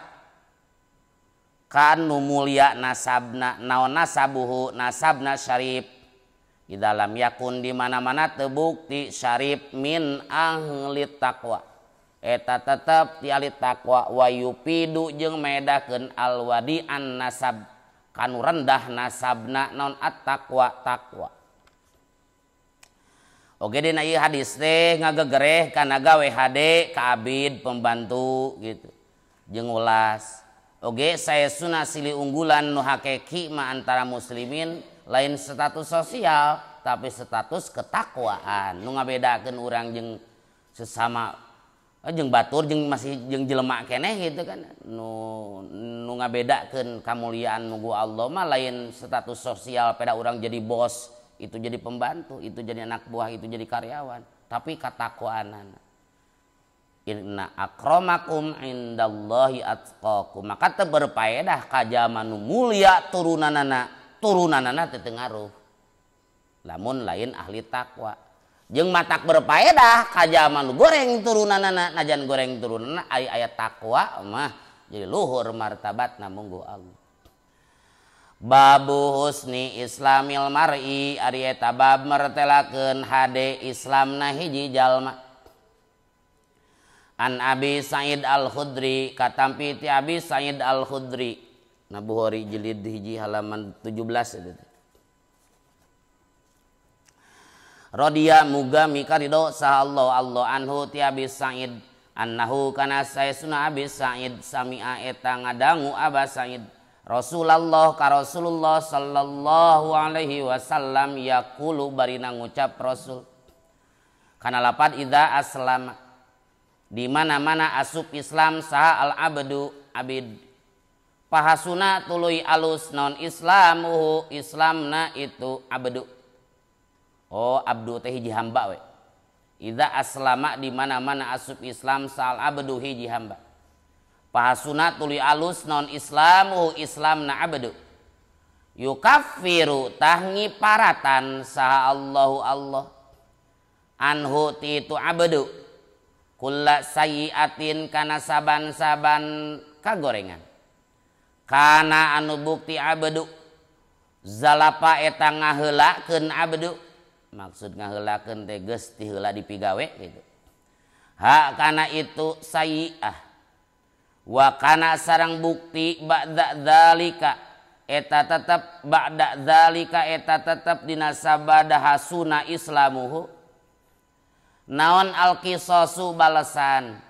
kanu mulia nasabna naon nasabuhu nasabna syarif di dalam yakun di mana-mana teu bukti syarif min ahli taqwa eta tetep ti ahli taqwa wa yupidu jeung maedahkeun alwadi an nasab kanu rendah nasabna naon at-taqwa taqwa. Oke dina ieu hadis teh ngagegereh kana gawe hade ka abid pembantu gitu. Jeung ulas. Oge saesuna silih unggulan nu hakiki mah antara muslimin lain status sosial tapi status ketakwaan. Nu ngabedakeun urang jeung sesama jeung batur jeung masih jeung jelema keneh gitu kan. Nu ngabedakeun kamuliaan nugu Allah mah lain status sosial pada urang jadi bos. Itu jadi pembantu, itu jadi anak buah, itu jadi karyawan. Tapi katakwaan. Inna akramakum indallahi atqakum. Maka teu berpaedah ka jalma nu mulia turunanana teu ngaruh. Lamun lain ahli takwa. Jeung matak berpaedah ka jalma nu goreng turunanana, najan goreng turunanana aya takwa mah jadi luhur martabatna munggu Allah. Babu husni islamil mar'i ari eta bab mertelakeun hade islamna hiji jalma. An Abi Sa'id Al-Khudri katampi ti Abi Sa'id Al-Khudri na Bukhari jilid hiji halaman 17 itu. Radiya muga mikarido sahallahu Allah anhu ti Abi Sa'id annahu kana saesuna Abi Sa'id sami'a eta ngadangu Aba Sa'id Rasulullah ka Rasulullah sallallahu alaihi wasallam yaqulu barina ngucap Rasul kana lapad idza aslama di mana-mana asup Islam saha al abdu abid pahasuna tuluy alus non islamuhu islamna itu abdu. Oh abdu teh hiji hamba we. Idza aslama di mana-mana asup Islam saha al abdu hiji hamba. Pahasuna tuli alus non islamu islamna abdu yukaffiru tahni paratan saha Allahu Allah anhu ti itu abdu kulla sayyiatin kana saban-saban kagorengan kana anu bukti abdu zalapa eta ngaheulakeun abdu maksud ngaheulakeun teh geus ti heula dipigawe gitu ha kana itu sayyi'ah wa kana sarang bukti ba'da dzalika eta tetep ba'da dzalika eta tetep dina sabada hasuna islamuhu naon al-qisasu balasan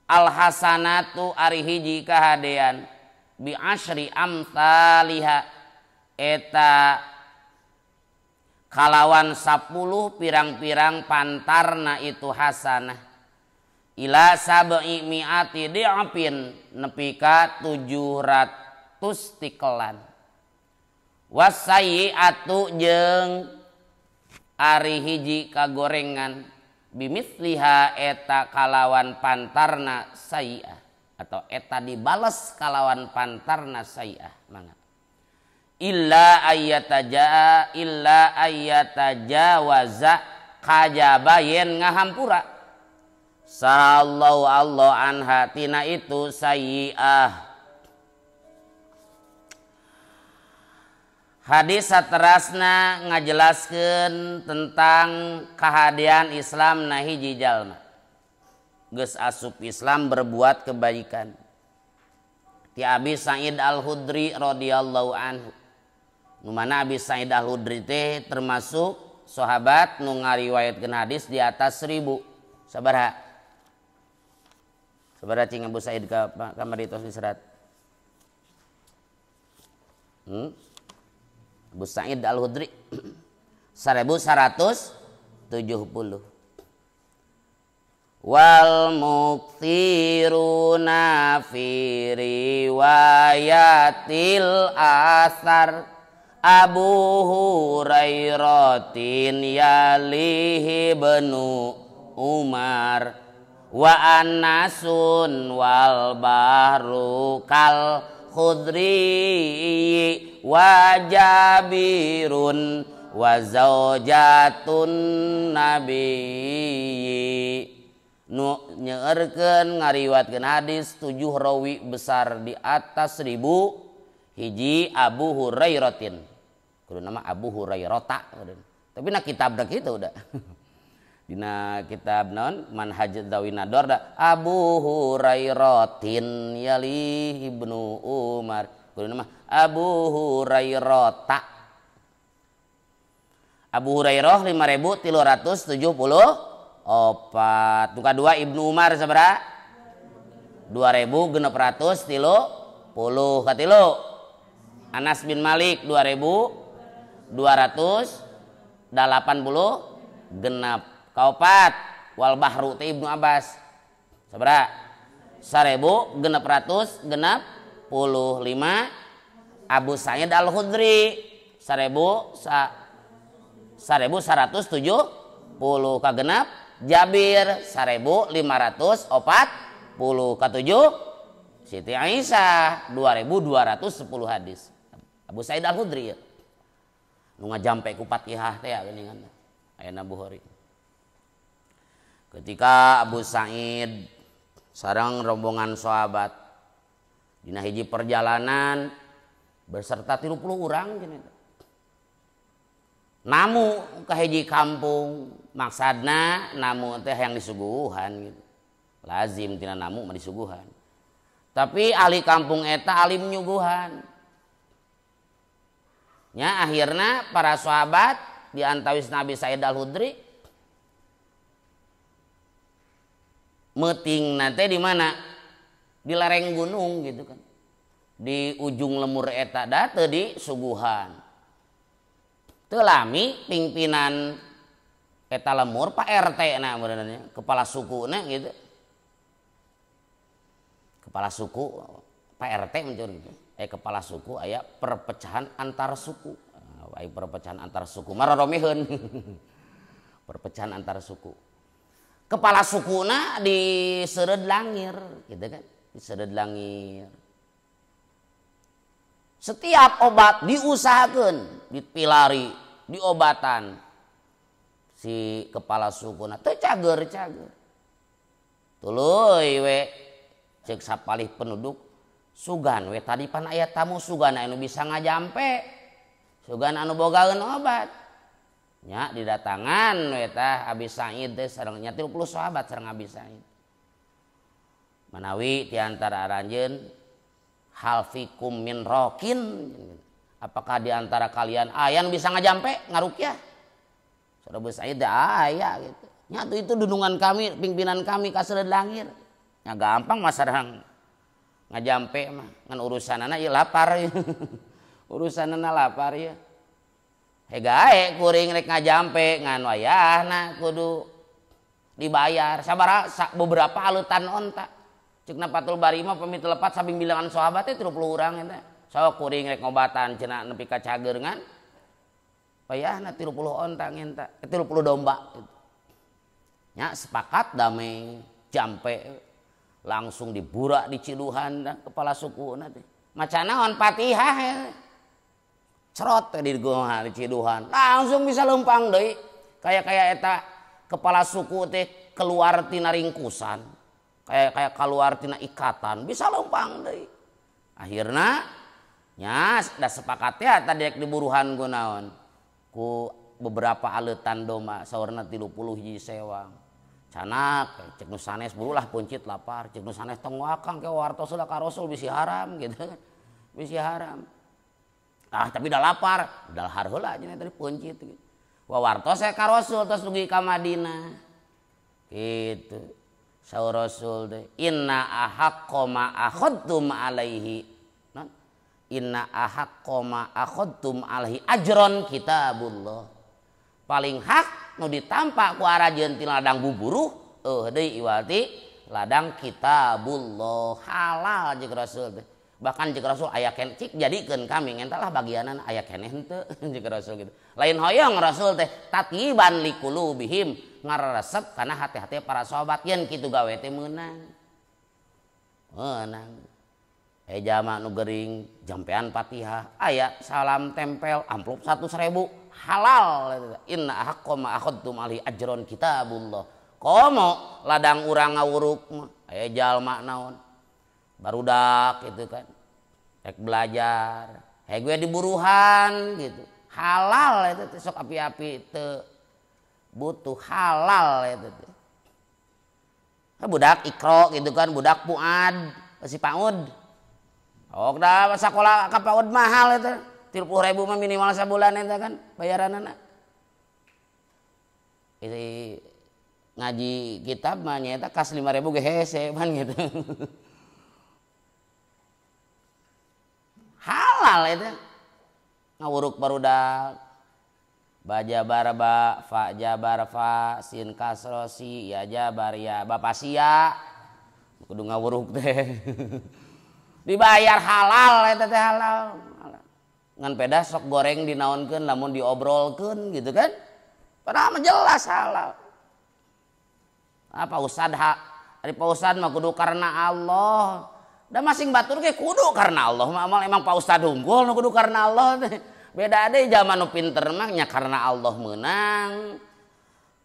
al-hasanatu ari hiji kahadean bi asyri amsalihha eta kalawan 10 pirang-pirang pantarna itu hasanah ila sab'i mi'ati di'apin nepi ka 700 tikelan wasayyi'atu jeung ari hiji kagorengan bimithliha eta kalawan pantarna sayyi'ah atau eta dibales kalawan pantarna sayyi'ah mangga illa ayyatajawaza kajabayen ngahampura sallallahu Allah anha tina itu sayyi'ah. Hadis saterasna ngajelaskeun tentang kahadian Islam na hiji jalma geus asup Islam berbuat kebaikan. Ti Abi Sa'id Al-Khudri radhiyallahu anhu. Nu mana Abi Sa'id Al-Khudri teh termasuk sahabat nu ngariwayatkeun hadis di atas 1000. Sabaraha? Sabaraha cing Abu Sa'id ka kamari tos diserat? Abu Sa'id Al-Khudri 1170. Wal muktiruna fi riwayatil asar Abu Hurairatin yalihi benu Umar wa annasun wal bahru kal khudri wa jabirun wa zaujatun nabi. Nu nyeureurkeun ngariwatkeun hadis 7 rawi besar di atas 1000 hiji Abu Hurairatin kudu nama Abu Hurairata tapi na kitabna kitu udah dina kitab naon Manhaj Dawi Nador da Abu Hurairatin yali Ibnu Umar kudu nama Abu Hurairata. Abu Hurairah 5374. Tuka 2 Ibnu Umar sabaraha 2630 katilu. Anas bin Malik 2280 genap. Kaopat wal bahru teh Ibnu Abbas sabaraha 1600 genap 55. Abu Sa'id Al-Khudri 1170 kagenap. Jabir 1540 ka7. Siti Aisyah 2210 hadis. Abu Sa'id Al-Khudri ya. Nu ngajampe ku Fatihah teh geuningan ayeuna Bukhari. Ketika Abu Sa'id sareng rombongan sahabat dina hiji perjalanan beserta 30 urang cenah. Namu ke hiji kampung maksadna namu teh yang disuguhan gitu. Lazim tina namu mah disuguhan. Tapi ahli kampung eta alim nyuguhan. Nya akhirna para sahabat di antawis Nabi Sa'id Al-Khudri meuting nate di mana? Di lereng gunung gitu kan. Di ujung lemur eta da teu disuguhan. Teu lami pimpinan eta lemur Pak RT na benernya, kepala suku na gitu. Kepala suku Pak RT mencuri gitu. Kepala suku aya perpecahan antar suku. Aya perpecahan antar suku maroromeheun. Perpecahan antar suku. Kepala sukuna diseureud langir gitu kan. Diseureud langir. Setiap obat diusahakeun, dipilari, diobatan si kepala sukuna teu cager-cager. Tuluy we ceuk sapalih penduduk sugan we tadi pan aya tamu sugan anu bisa ngajampe. Sugan anu bogaeun obat. Nya didatangan we tah Abi Sa'id teh sareng nya 30 sahabat sareng Abi Sa'id. Manawi ti antara aranjeun hal fikum min rokin, apakah di antara kalian ayan bisa ngajampe ngarukyah? Saudara Abu Sa'id aya gitu. Nyatu itu dudungan kami, pimpinan kami ka seureud langir. Nya gampang mah sareng ngajampe mah ngan urusanana ieu lapar. Urusanana lapar ya. Hegae kuring rek ngajampe ngan wayahna kudu dibayar sabaraha beberapa aleutan onta ceukna Fathul Bari mah pami telepat sabing bilangan sahabat teh 30 urang eta sawa kuring rek ngobatan cenah nepi ka cager ngan wayahna 30 onta ngenta 30 domba nya sepakat damai jampe langsung diburak di Ciduhan dan kepala sukuna teh maca naon Fatihah cerot teh di Ciduhan langsung bisa lempang deui kayak eta kepala suku teh keluar tina ringkusan kayak keluar tina ikatan bisa lempang deui akhirna nya da sepakat ya tadi dek diburuhan ku naon ku beberapa aleutan domba saurna 30 hiji sewang canak cek nu sanes bululah puncit lapar cek nu sanes tong wakang ke wartos ka Rasul bisi haram gitu bisi haram tapi dah lapar udah lahar heula cenah tadi puncit gitu wawartos ka Rasul tos dugi ka Madinah gitu saur Rasul teh inna ahaqqo ma akhadtum alaihi inna ahaqqo ma akhadtum alaihi ajron kitabullah paling hak nu ditampa ku arajeun ti ladang buburuh deui iwati ladang kitabullah halal jeung Rasul teh bahkan jeung Rasul aya keneh cik jadikeun kami ngentalah bagianan aya keneh henteu jeung Rasul gitu lain hoyong Rasul teh tatiban liqulubihim ngaresep kana hati-hati para sahabat yen kitu gawe teh meunang jama nu gering jampean Fatihah aya salam tempel amplop 100.000 halal inna haqqo ma akhadtum alaihi ajron kitabullah komo ladang urang ngawuruk mah aya jalma naon barudak gitu kan rek belajar gue diburuhan gitu halal itu sok api-api teu butuh halal itu teh budak ikro gitu kan budak puad si paud da sakola ka paud mahal itu 30.000 mah minimal sabulan eta kan bayaranana. Ini ngaji kitab mah nyaeta kas 5.000 ge hese pan gitu. Halal eta. Ngawuruk barudak. Ba jabar ba, fa jabar fa, sin kasro si, ya jabar ya, bapak sia. Kudu ngawuruk teh. Dibayar halal eta teh halal. Ngan peda sok goreng dinaonkeun lamun diobrolkeun gitu kan padahal mah jelas halal apa ustad ari Pak Ustad mah kudu karena Allah da masing batur ge kudu karena Allah mah emang Pak Ustad unggul nu kudu karena Allah teh beda deui zaman nu pinter mah nya karena Allah meunang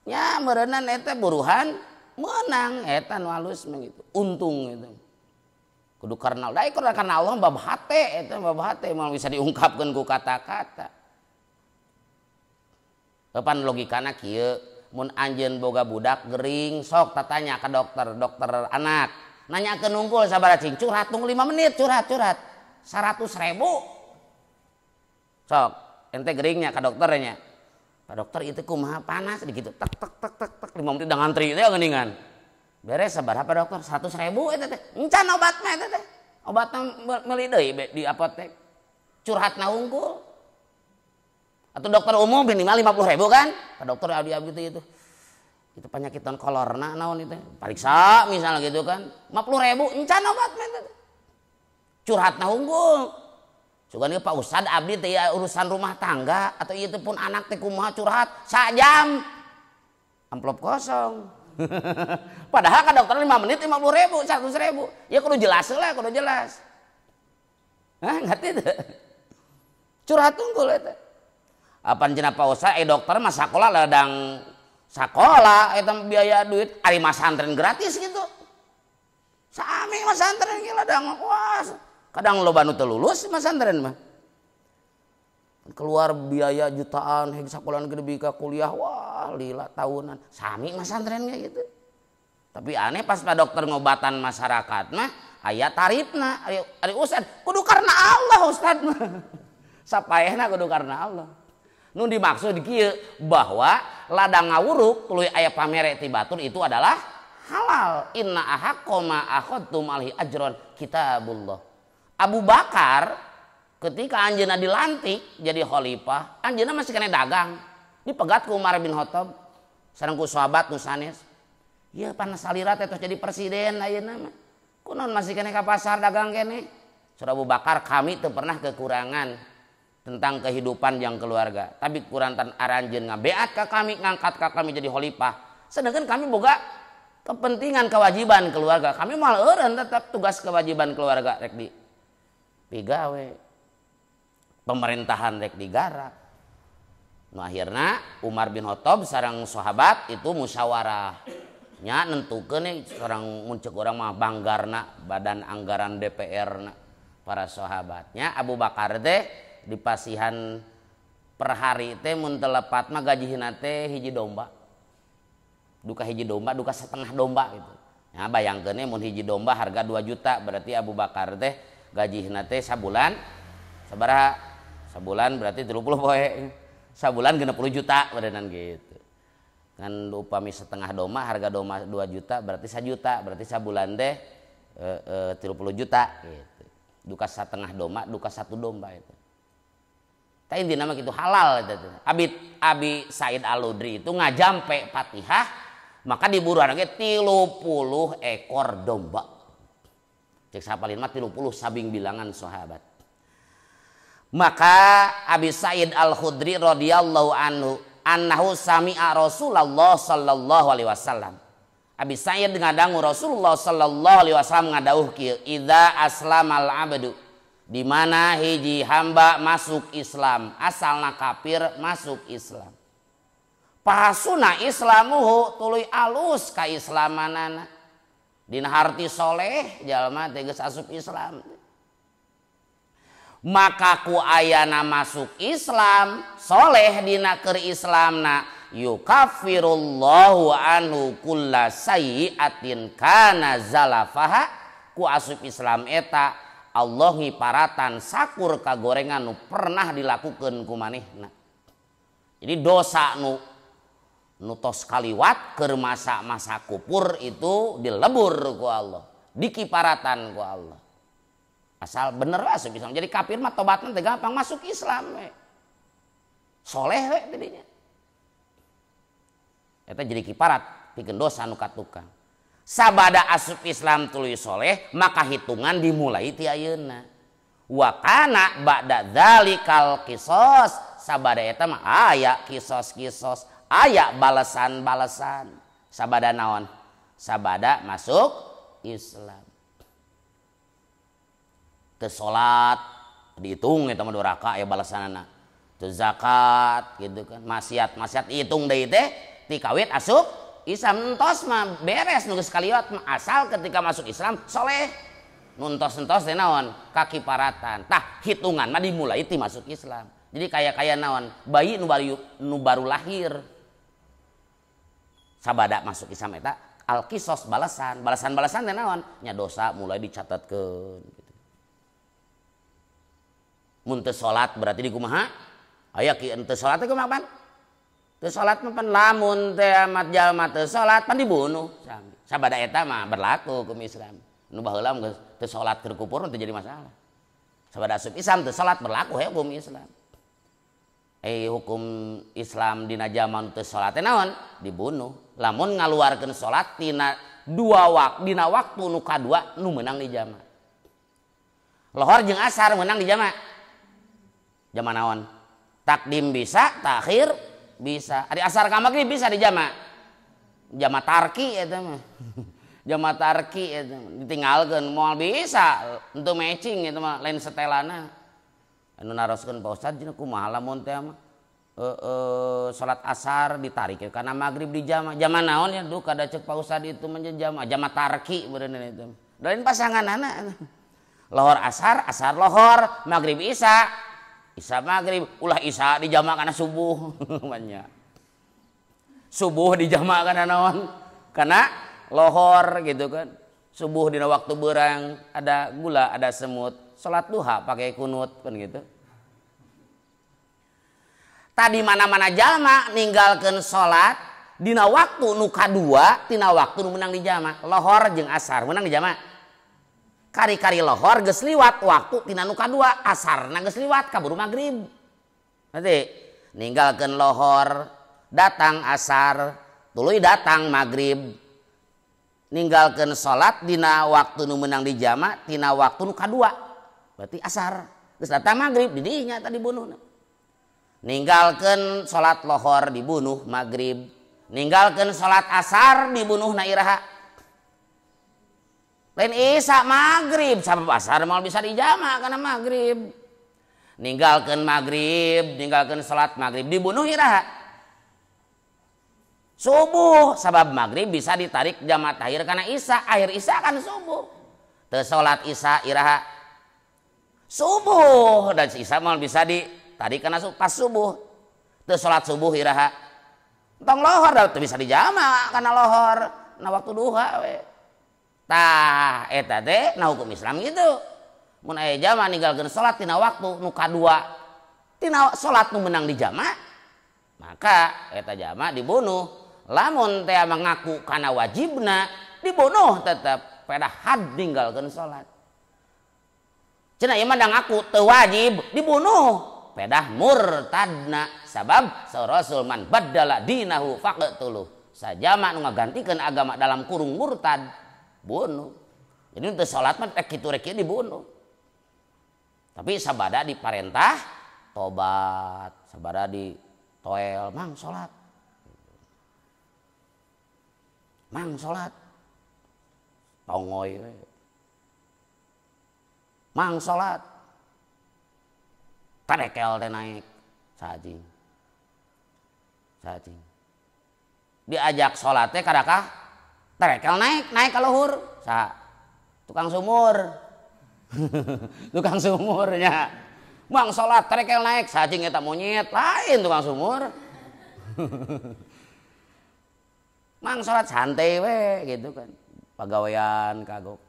nya meureunna eta buruhan meunang eta nu halus mah gitu untung gitu kudu karena Allah bab hate eta bab hate mau bisa diungkapkeun ku kata-kata. Kapan logikana kieu mun anjeun boga budak gering sok tatanya ka dokter anak nanyakeun unggul sabaraha cing curhat tunggu 5 menit curhat 100.000 sok ente geringnya ka dokternya Pak dokter itu kumaha panas dikitu tek 5 menit da ngantri teh geuningan beres sabaraha Pak dokter 100.000 eta teh encan obat mah eta teh obatna meuli deui di apotek curhatna unggul atau dokter umum minimal 50.000 kan Pak dokter abdi-abdi teh itu penyakit non kolorna naon itu pariksa misalnya gitu kan 50.000 encan obat mah eta teh curhatna unggul sugan ieu Pak Ustad abdi teh urusan rumah tangga atau ieu teh pun anak teh kumaha curhat sajam amplop kosong padahal kan dokter 5 menit 50.000 100.000 ya kudu jelas lah kudu jelas ngerti tuh curhat unggul eta apan cenah Pak Ustad dokter mah sakola ladang sakola eta biaya duit ari masantren gratis gitu sami masantren ge ladang wah kadang loba nu teu lulus masantren mah keluar biaya jutaan heg sakolaan gede bika kuliah wah lila tahunan sami masantren kayak gitu tapi aneh pas Pak dokter ngobatan masyarakat mah aya tarifna ari ustad kudu karena Allah ustad mah sapaehna kudu karena Allah nu dimaksud kieu bahwa ladang ngawuruk tuluy aya pamere ti batur itu adalah halal inna ahaqqo ma akhadtum alaihi ajron kitabullah Abu Bakar ketika anjeunna dilantik jadi khalifah, anjeunna masih kena dagang. Dipegat ku Umar bin Khattab sareng ku sahabat nu sanes. Ieu pan salira teh tos jadi presiden ayeuna mah. Kunaon masih kena ka pasar dagang kene? Saudara Abu Bakar, kami teu pernah kekurangan tentang kehidupan yang keluarga. Tapi kurantan aranjeun ngabeat ka kami, ngangkat ka kami jadi khalifah. Sedangkan kami boga kepentingan kewajiban keluarga. Kami mal eureun tetap tugas kewajiban keluarga rek di pigawe. Pemerintahan rek digarap. Nah akhirnya Umar bin Khattab sareng sahabat itu musyawarah. Nya nentukeun sareng muncul orang mah banggarna badan anggaran DPR na para sahabatnya. Abu Bakar teh dipasihan per hari teh mun telepat mah gajihna teh hiji domba. Duka hiji domba, duka setengah domba gitu. Nah bayangkeun mun hiji domba harga 2 juta, berarti Abu Bakar teh gajihna teh sabulan sabaraha? Sabulan berarti 30 poe. Sabulan 60 juta berenang gitu. Kan upami setengah domba harga domba 2 juta berarti 1 juta, berarti sabulan teh 30 juta gitu. Duka setengah domba, duka 1 domba itu. Tapi intinya mah gitu halal itu. Abi Said Al-Hudri itu ngajampe Fatihah maka diburuan ge 30 ekor domba. Cek sapalin mah 30 sabing bilangan sahabat. Maka Abi Said Al-Khudri radhiyallahu anhu annahu sami'a Rasulullah sallallahu alaihi wasallam. Abi Said ngadangu Rasulullah sallallahu alaihi wasallam ngadauh kieu, idza aslamal abdu, di mana hiji hamba masuk Islam, asalna kafir masuk Islam. Pahasuna islamuhu tuluy alus ka islamanana. Dina harti soleh jalma teh geus asup Islam. Maka ku ayana masuk Islam, soleh dina keur Islamna, yukaffirullahu anhu kulla sayyi'atin kana zalafaha. Ku asup Islam eta Allah ngiparatan sakur kagorengan nu pernah dilakukeun ku manehna. Jadi dosa nu tos kaliwat keur masa-masa kupur itu dilebur ku Allah, dikiparatan ku Allah. Asal bener asup Islam. Jadi kafir mah tobatna teh gampang, masuk Islam we. Soleh we tadinya. Eta jadi kiparat pikeun dosa nu katukang. Sabada asup Islam tuluy soleh, maka hitungan dimulai ti ayeuna. Wa kana ba'da dzalikal qisas, sabada eta mah aya kisos-kisos, aya balasan-balasan. Sabada naon? Sabada masuk Islam. Teu salat dihitung eta mah 2 rakaat aya balasanana. Teu zakat gitu kan. Maksiat hitung deui teh ti kawit asup Islam. Entos mah beres nu geus kaliwat mah, asal ketika masuk Islam soleh. Nu entos-entos teh naon? Kakiparatan. Tah hitungan mah dimulai ti masuk Islam. Jadi kaya naon? Bayi nu baru lahir. Sabada masuk Islam eta al-qisas balasan. Balasan-balasan teh naon? Nya dosa mulai dicatatkeun gitu. Mun teu salat berarti di kumaha? Aya ki teu salat teh kumaha pan? Teu salat mah pan lamun teh amat jalma teu salat pan dibunuh. Sabada eta mah berlaku hukum Islam. Nu baheula geus teu salat keur kupur teu jadi masalah. Sabada asup Islam teu salat berlaku hukum Islam. Hukum Islam dina jaman teu salat teh naon? Dibunuh. Lamun ngaluarkeun salat dina dina waktu nu kadua nu meunang di jama. Lohor jeung asar meunang di jama. Jama naon? Takdim bisa, takhir bisa. Ari asar ka magrib bisa di jama. Jama tarki eta mah. Jama tarki eta ditinggalkeun moal bisa, henteu matching eta mah lain setelana. Anu naroskeun Pak Ustad cenah kumaha lamun teh mah salat asar ditarik kana magrib di jama. Jama naon ya? Duh kada ceuk Pak Ustad itu mah jama. Jama tarki beuneu eta. Lain pasanganana. Lohor asar, asar lohor, magrib isya. Isya maghrib, ulah isya dijama kana subuh. Subuh dijama kana naon? Kana lohor gitu kan. Subuh dina waktu beurang ada gula, ada semut. Salat duha pakai kunut kan gitu. Tadi mana-mana jalma ninggalkeun salat dina waktu nu kadua, tina waktu nu meunang dijama. Lohor jeung asar meunang dijama. kari-kari lohor geus liwat waktu tina nu kadua asarna geus liwat kaburu magrib. Nanti ninggalkeun lohor datang asar tuluy datang magrib ninggalkeun salat dina waktu nu meunang dijama tina waktu nu kadua berarti asar geus datang magrib di dinya tadi bunuhna. Ninggalkeun salat lohor dibunuh magrib, ninggalkeun salat asar dibunuhna iraha. Lain isya magrib sabab asar mau bisa dijama karena magrib. Ninggalkeun magrib, ninggalkeun salat magrib dibunuh iraha. Subuh sabab magrib bisa ditarik jamaah akhir karena isya, akhir isya kan subuh. Teu salat isya iraha. Subuh dan isya mau bisa ditarik karena pas subuh. Teu salat subuh iraha. Tong lohor teu bisa dijama karena lohor na waktu duha we. Tah eta teh na hukum Islam gitu. Mun aya jama ninggalkeun salat tina waktu nu kadua tina salat nu meunang dijama maka eta jama dibunuh. Lamun teh mengaku kana wajibna dibunuh tetep pada had ninggalkeun salat. Cenah ieu mah da ngaku teu wajib dibunuh pedah murtadna sabab rasul man baddala dinahu faqtuluh. Sajama nu ngagantikeun agama dalam kurung murtad bunuh. Jadi untuk sholat mah kitu rek dibunuh. Tapi sabada diparentah tobat, sabada di toel mang sholat. Mang sholat. Tongoy we. Mang sholat. Tarekel teh naik sajing. Sajing. Diajak sholat teh kadakah tarekel naik ka luhur sa tukang sumur tukang sumurnya mang salat tarekel naik sajing eta monyet lain tukang sumur mang salat santai we gitu kan pagawean kagok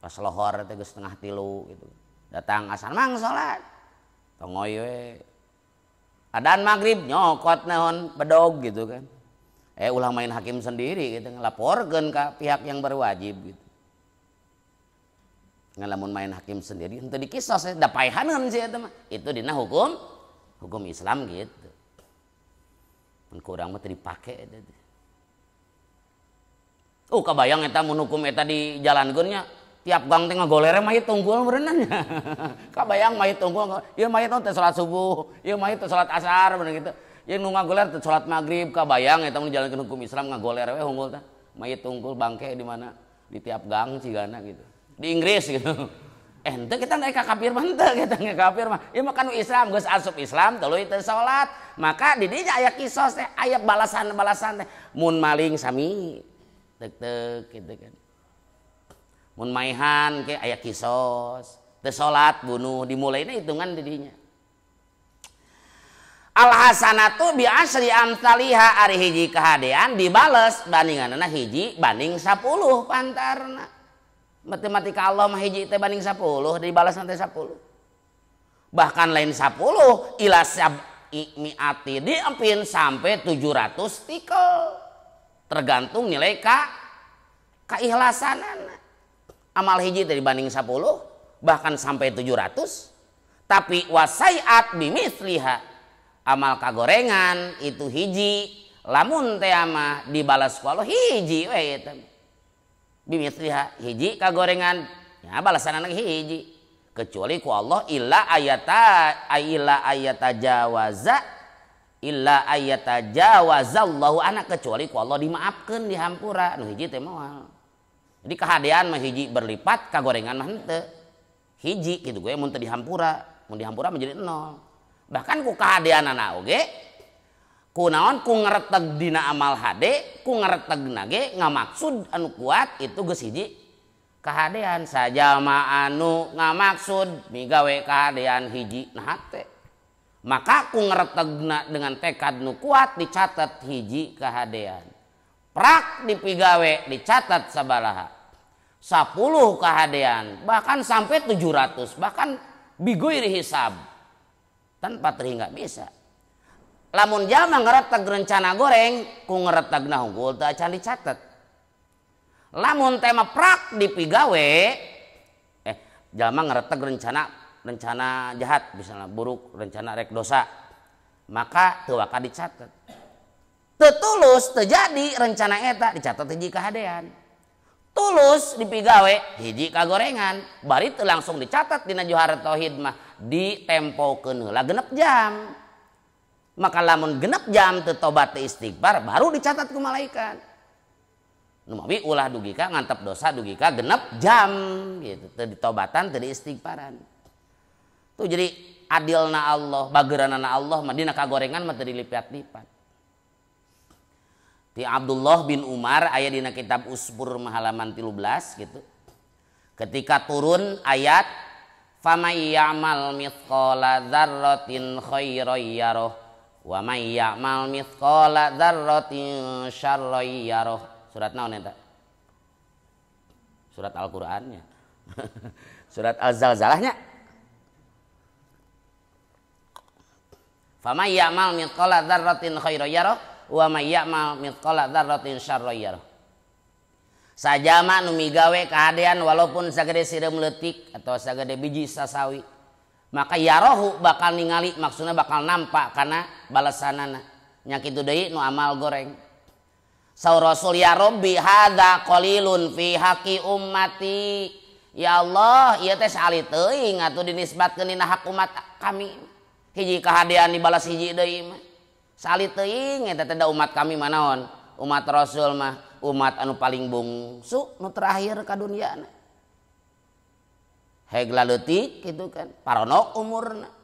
pas lohor teh geus 2:30 gitu datang asar mang salat tongoy we adan magrib nyokot naon bedog gitu kan. Ulah main hakim sendiri gitu ngelaporkeun ka pihak yang berwajib gitu. Ngalamun main hakim sendiri henteu dikisos da paehaneun sih eta mah. Itu dina hukum Islam gitu. Mun kurang mah teu dipake eta. Kabayang eta mun hukum eta dijalankeun nya tiap gang teh ngagolere mayit tunggul berenang nya. Kabayang mayit tunggul, ieu mayit teh salat subuh, ieu mayit teh salat asar bener gitu. Yang nu ngagoler teh salat magrib, kabayang eta mun dijalankeun hukum Islam ngagoler we hunggul teh. Mayit tunggul bangke di mana? Di tiap gang cigana gitu. Di Inggris gitu. Henteu kita naik ka kafir mah henteu kita nge kafir mah. Ieu mah kanu Islam geus asup Islam tuluy teu salat. Maka di dinya aya kisos teh, aya balasan-balasan teh. Mun maling sami teuk-teuk gitu kan. Mun maihan ke aya kisos teu salat bunuh dimulaina hitungan di dinya. Al hasanatu bi asri amsalihha ari hiji kahadean dibales bandinganna hiji banding 10 pantarna. Matematika Allah mah hiji teh banding 10 dibales nanti 10. Bahkan lain 10 ila mi'ati diempin sampai 700 tikel. Tergantung nilai keikhlasanana. Amal hiji teh dibanding 10 bahkan sampai 700. Tapi wasaiat bimisliha amal kagorengan itu hiji lamun teh mah dibalas ku Allah hiji we eta bimisliha hiji kagorengan ya balasanna hiji kecuali ku Allah illa ayata jawazallahu ana kecuali ku Allah dimaafkeun dihampura nu hiji teh moal. Jadi kahadean mah hiji berlipat kagorengan mah henteu hiji gitu gue mun teu dihampura menjadi 0. Bahkan ku kahadeanana oge ku naon ku ngareteg dina amal hade ku ngaretegna ge ngamaksud anu kuat itu geus hiji kahadean saja ma anu ngamaksud migawe kahadean hiji nah teh maka ku ngaretegna dengan tekad nu kuat dicatat hiji kahadean prak dipigawe dicatat sabaraha 10 kahadean bahkan sampai 700 bahkan biguiri hisab tanpa terhingga bisa lamun jalma ngareteg rencana goreng ku ngaretegna unggul teu acan dicatet Lamun tema prak dipigawe jalma ngareteg rencana jahat misalnya buruk, rencana rek dosa, maka teu waka dicatat. Teu tulus terjadi rencana eta dicatat hiji kahadean. Tulus dipigawe hiji kagorengan, bari teu langsung dicatat dina Johar Tauhid mah ditempokeun heula 6 jam. Maka lamun 6 jam teu tobat teu istighfar baru dicatat ku malaikat. Nu mawi ulah dugi ka ngantep dosa dugi ka 6 jam gitu, teu ditobatan teu diistighfaran. Tuh jadi adilna Allah, bageuranana Allah mah dina kagorengan mah teu dilipat-lipat. Ti Abdullah bin Umar aya dina kitab Usbur halaman 13 gitu. Ketika turun ayat famay ya'mal mithqala dzarratin khairan yarah wa may ya'mal mithqala dzarratin syarran yarah. Surat naon eta? Surat Al-Qur'annya. Surat Al-Zalzalahnya. Faman ya'mal mithqala dzarratin khairan yarah wa may ya'mal mithqala dzarratin syarran yarah. Sajama nu migawe kahadean walaupun sagede sireum leutik atau sagede biji sasawi, maka yarahu bakal ningali, maksudna bakal nampak kana balasanana. Nya kitu deui nu amal goreng. Saur Rasul ya Rabbi hadza qalilun fi haqqi ummati. Ya Allah, ieu teh saali teuing atuh dinisbatkeun dina hak umat kami. Hiji kahadean dibalas hiji deui mah. Saali teuing eta teh umat kami mah naon? Umat Rasul mah umat anu paling bungsu nu terakhir ka duniana. Hegla leutik kitu kan, paronok umurna.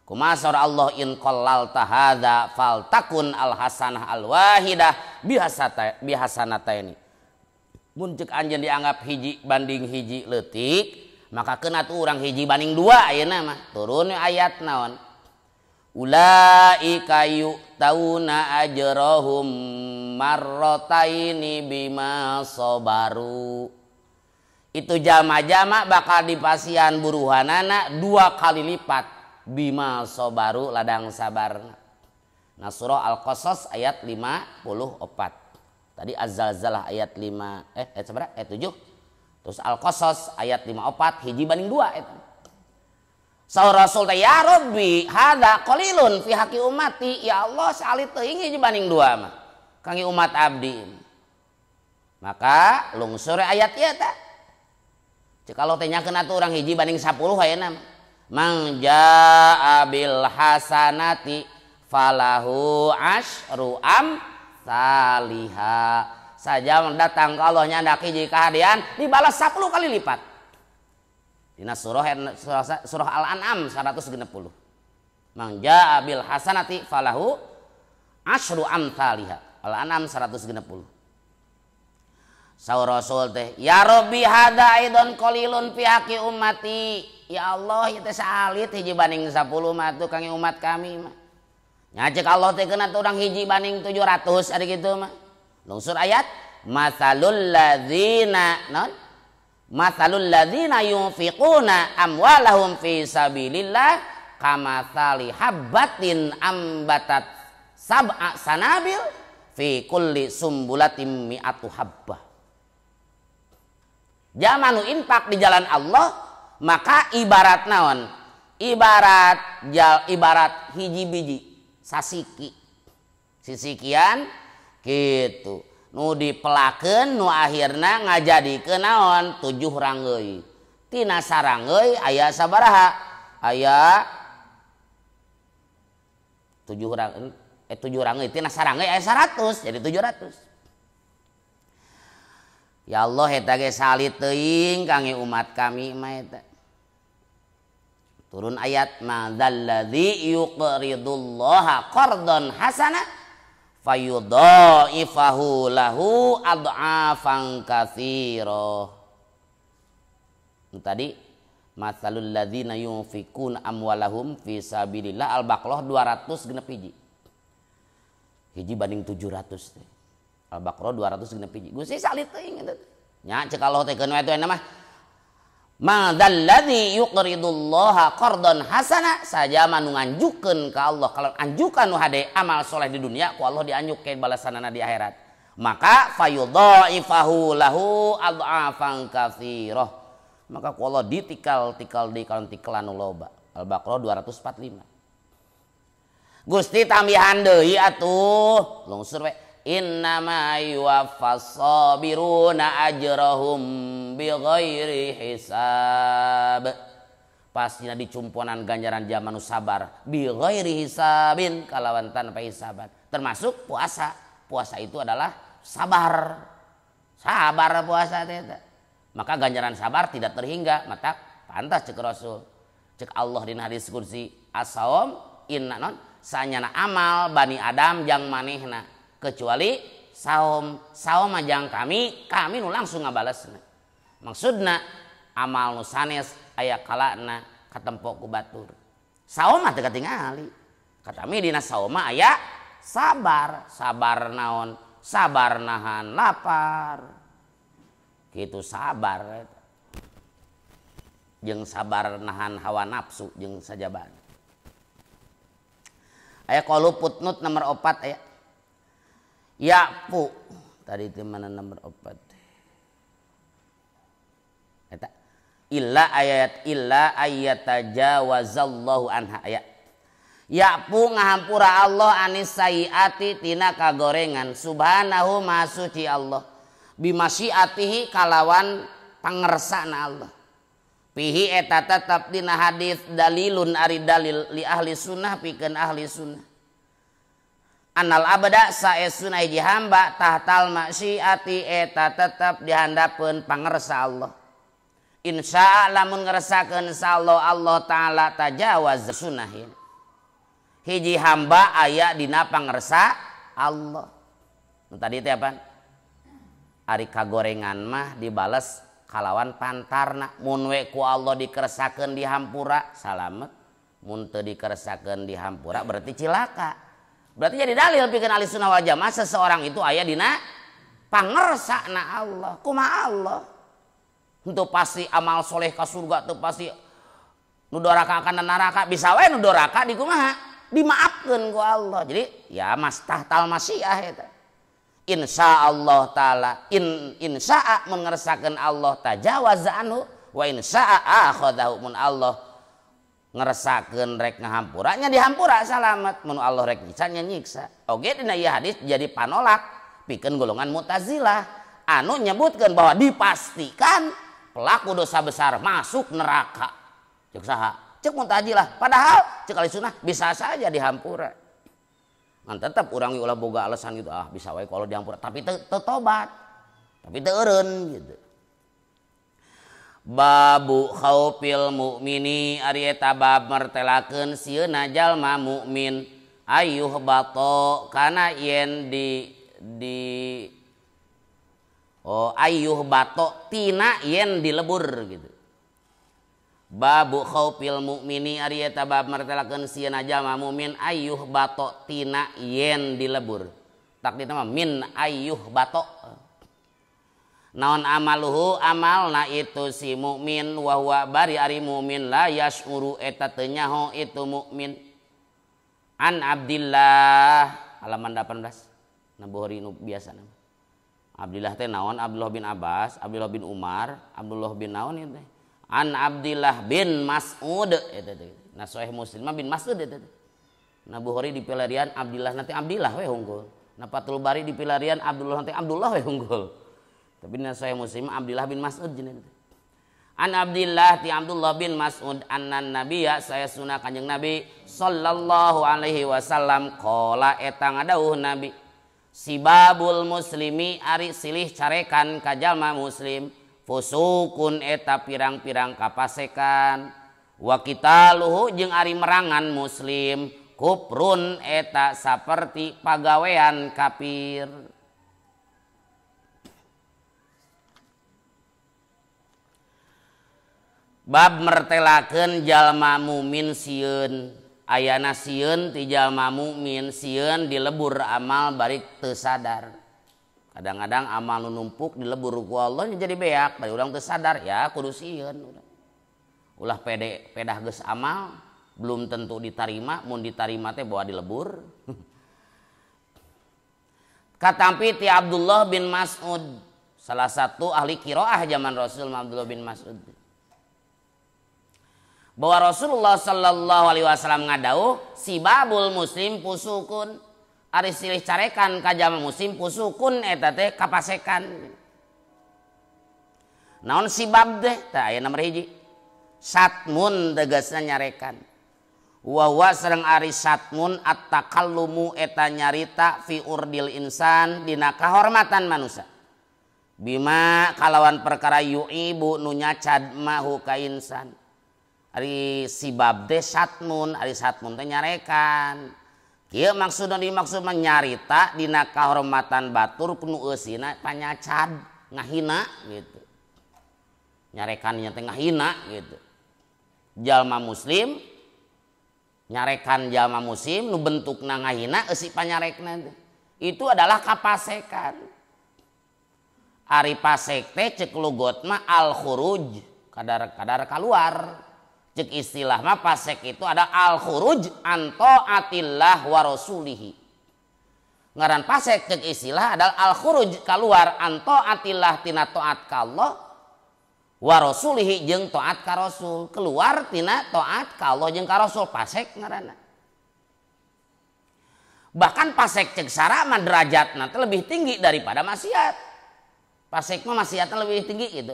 Kumasar Allah in qallalta hadza faltakun alhasanah alwahidah bihasanataini. Mun ceuk anjeun dianggap hiji banding hiji leutik, maka keuna tu urang hiji banding 2 ayeuna mah. Turun ayat naon? Ulaika yu'tauna ajrahum marrataini bima sabaru. Itu jama-jama bakal dipasihan buruhanana 2 kali lipat. Bima sobaru ladang sabarna. Nah surah Al-Qasas ayat 54. Tadi Az-Zalzalah ayat 5 ayat 7. Terus Al-Qasas ayat 54 hiji banding 2 eta. Saur Rasul teh ya Rabbi hadza qalilun fi haqqi ummati. Ya Allah saali teuing hiji banding 2 mah kangge umat abdi. Maka lungsur ayat ieu teh. Ceuk kalau teh nyakeun atuh urang hiji banding 10 ayeuna mah. Man jaa bil hasanati falahu asyru amsalihha. Saja datang ke Allah nyandak hiji kahadean dibalas 10 kali lipat. Dina surah Al-An'am 160. Man jaa bil hasanati falahu asyru amsalihha. Al-An'am 160. Saur Rasul teh ya Rabbi hadza aidon qalilun fi haqqi ummati. Ya Allah ieu teh salit hiji banding 10 mah tuh kangge umat kami mah. Nya ceuk Allah teh keuna urang hiji banding 700 ari kitu mah. Lungsur ayat masalul ladzina yunfiquna amwalahum fi sabilillah kamatsali habbatin ambatat sab'a sanabil fi kulli sumbulatin mi'atu habbah. Jamanu infak di jalan Allah maka ibarat naon? Ibarat hiji biji sasiki. Sisikian gitu. Nu dipelakeun nu akhirna ngajadikeun naon? 7 ranggeuy. Tina sarangeuy aya sabaraha? Aya 7 ranggeuy. Tina sarangeuy aya 100 jadi 700. Ya Allah eta ge salit teuing kangge umat kami mah eta. Turun ayat madzalladzi yuqridullaha qardan hasana fayudhaifahu lahu ad'afan katsira. Tadi masalul ladzina yunfikuna amwalahum fi sabilillah Al-Baqarah 200 genep hiji. Hiji banding 700 teh. Al-Baqarah 200 genep hiji. Gusti salit teuing eta. Nya ceuk Allah teh keun eta mah. Madzalladzi yuqridullaha qardan hasana saja manu nganjukeun ka Allah. Kalau anjukan nu hade amal soleh di dunia ku Allah dianjukeun balasanana di akhirat. maka fayudha'ifahu lahu ad'afan katsirah, maka ku Allah ditikal di kalan tikalan loba. Al-Baqarah 245. Gusti tambihan deui atuh lungsur we, innama yuwaffas sabiruna ajrahum bighairi hisab, pastina dicumponan ganjaran zaman sabar bighairi hisabin, kalawan tanpa hisaban, termasuk puasa. Puasa itu adalah sabar puasa teh. Maka ganjaran sabar tidak terhingga, maka pantas cek Rasul, cek Allah dina hadis qudsi, as-saum inna non sanyana amal bani Adam jang manehna kecuali saum majang kami nu langsung ngabalesna. Maksudna amal nu sanes aya kalana katempo ku batur. Saum mah teu katingali. Katami dina saum mah aya sabar naon? Sabar nahan lapar. Kitu sabar. Jeung sabar nahan hawa nafsu jeung sajaban. Aya qaulu putnut nomor 4 aya. Ya'fu. Tadi itu mana nomor 4? Eta. Illa ayatajawazallahu anha aya. Ya'fu ngahampura Allah anis sayiati tina kagorengan. Subhanahu maha suci Allah. Bimasyiatihi kalawan pangersana Allah. Fihi eta tetap dina hadis dalilun ari dalil li ahli sunnah pikeun ahli sunnah. Anal abada saesuna hiji hamba tahtal masyiati eta tetap dihandapeun pangersa Allah. Insya lamun ngeresakeun insyaallah Allah taala tajawaz sunnahin. Hiji hamba aya dina pangersa Allah. Tadi teh apa? Ari kagorengan mah dibales kalawan pantarna. Mun we ku Allah dikeresakeun di hampura salamet, mun teu dikeresakeun di hampura berarti cilaka. Berarti jadi dalil pikeun ahli sunnah wal jamaah seseorang itu aya dina pangersana Allah. Kumaha Allah? Henteu pasti amal soleh ka surga, teu pasti nu doraka kana neraka, bisa we nu doraka di kumaha? Dimaafkeun ku Allah. Jadi ya mas tahtal masyiah eta. Insya Allah ta'ala insya'a mengeresakan Allah tajawaza anhu wa insya'a akhadahu, mun Allah ngeresakan rek ngahampuranya dihampura salamat, mun Allah rek nyiksa nyiksa. Oge dina ieu hadis jadi panolak pikeun golongan Mu'tazilah anu nyebutkeun bahwa dipastikan pelaku dosa besar masuk neraka. Cek saha? Cek Mu'tazilah. Padahal cek ahli sunnah bisa saja dihampura. Kan tetap orang ulah boga alasan gitu, bisa wae kalau diampura, tapi teu tobat, tapi teu eureun gitu. Babu khaufil mukmini ari eta bab martelakeun sieuna jalma mukmin ayuh bato kana yen ayuh bato tina yen dilebur gitu. Babu khaufil mukmini ari eta bab martelakeun sieuna jalma mukmin ayyuh bato tina yen dilebur. Takdirna mah min ayyuh bato. Naon amaluhu amalna itu si mukmin wa huwa bari ari mukmin la yas'uru eta teu nyaho itu mukmin. An Abdillah halaman 18. Nabuhari nu biasa nama. Abdillah teh naon? Abdullah bin Abbas, Abdullah bin Umar, Abdullah bin naon ieu teh? An Abdillah bin Mas'ud eta teh. Nah Sahih Muslim bin Mas'ud eta teh. Nah Bukhari dipilarian Abdillah nanti Abdillah we unggul. Nah Fathul Bari dipilarian Abdullah nanti Abdullah we unggul. Tapi nah Sahih Muslim Abdillah bin Mas'ud jenenge. An Abdillah ti Abdullah bin Mas'ud annan nabiyya saya sunah kanjeng Nabi sallallahu alaihi wasallam qala eta ngadauh Nabi sibabul muslimi ari silih carekan ka jalma muslim fusukun eta pirang-pirang kapasekan wa qitaluhu jeung ari merangan muslim kufrun eta saperti pagawean kafir. Bab mertelakeun jalma mumin sieun ayana sieun ti jalma mukmin sieun dilebur amal barik teu sadar. Kadang-kadang amal nu numpuk dilebur ku Allah jadi beak bari urang teu sadar ya kudu sieun. Ulah pedah geus amal belum tentu diterima, mun diterima teh bawa dilebur. Katampi ti Abdullah bin Mas'ud, salah satu ahli qiraah zaman Rasul Abdullah bin Mas'ud. Bahwa Rasulullah sallallahu alaihi wasallam ngadauh sibabul muslim pusukun, ari silih carekan ka jama muslim pusukun eta teh kapasekan. Naon sibab teh? Tah aya nomor hiji. Satmun tegasna nyarekan. Wa huwa sareng ari satmun at-takallumu eta nyarita fi urdil insan dina kahormatan manusia. Bima kalawan perkara yu'ibu nu nyacad mahu ka insan. Ari sibab teh satmun, ari satmun teh nyarekan. Kieu maksudna dimaksud nyarita dina kahormatan batur nu eusina panyacad, ngahina gitu. Nyarekannya teh ngahina gitu. Jalma muslim nyarekan jalma muslim nu bentukna ngahina eusi panyarekna itu adalah kapasekan. Ari pasek teh ceuk lugot mah al khuruj, kadar kaluar. Ceuk istilah mah pasek itu ada al khuruj an taatillah wa rasulihi. Ngaran pasek ceuk istilah adalah al khuruj kaluar an taatillah tina taat ka Allah wa rasulihi jeung taat ka rasul, keluar tina taat ka Allah jeung ka rasul, pasek ngaranna. Bahkan pasek ceuk sara mah derajatna teh lebih tinggi daripada maksiat. Pasek mah maksiatna lebih tinggi gitu.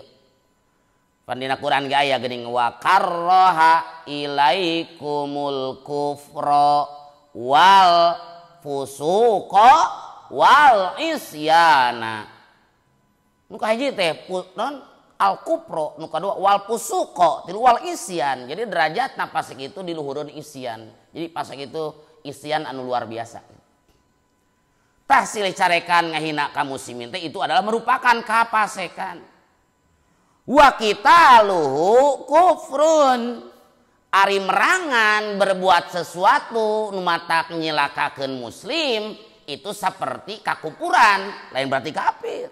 Pandina Quran ge aya geuning wa karraha ilaikumul kufra wal fusuqa wal isyana. Nu kahiji teh non al kufro, nu kadua wal fusuqa, tilu wal isyan. Jadi derajatna pasek itu diluhureun isyan. Jadi pasek itu isyan anu luar biasa. Tah silih carekan ngahina ka muslimin teh itu adalah merupakan kapasekan. Wa qitaluhu kufrun. Ari merangan berbuat sesuatu nu matak nyilakakeun muslim itu seperti kakupuran, lain berarti kafir.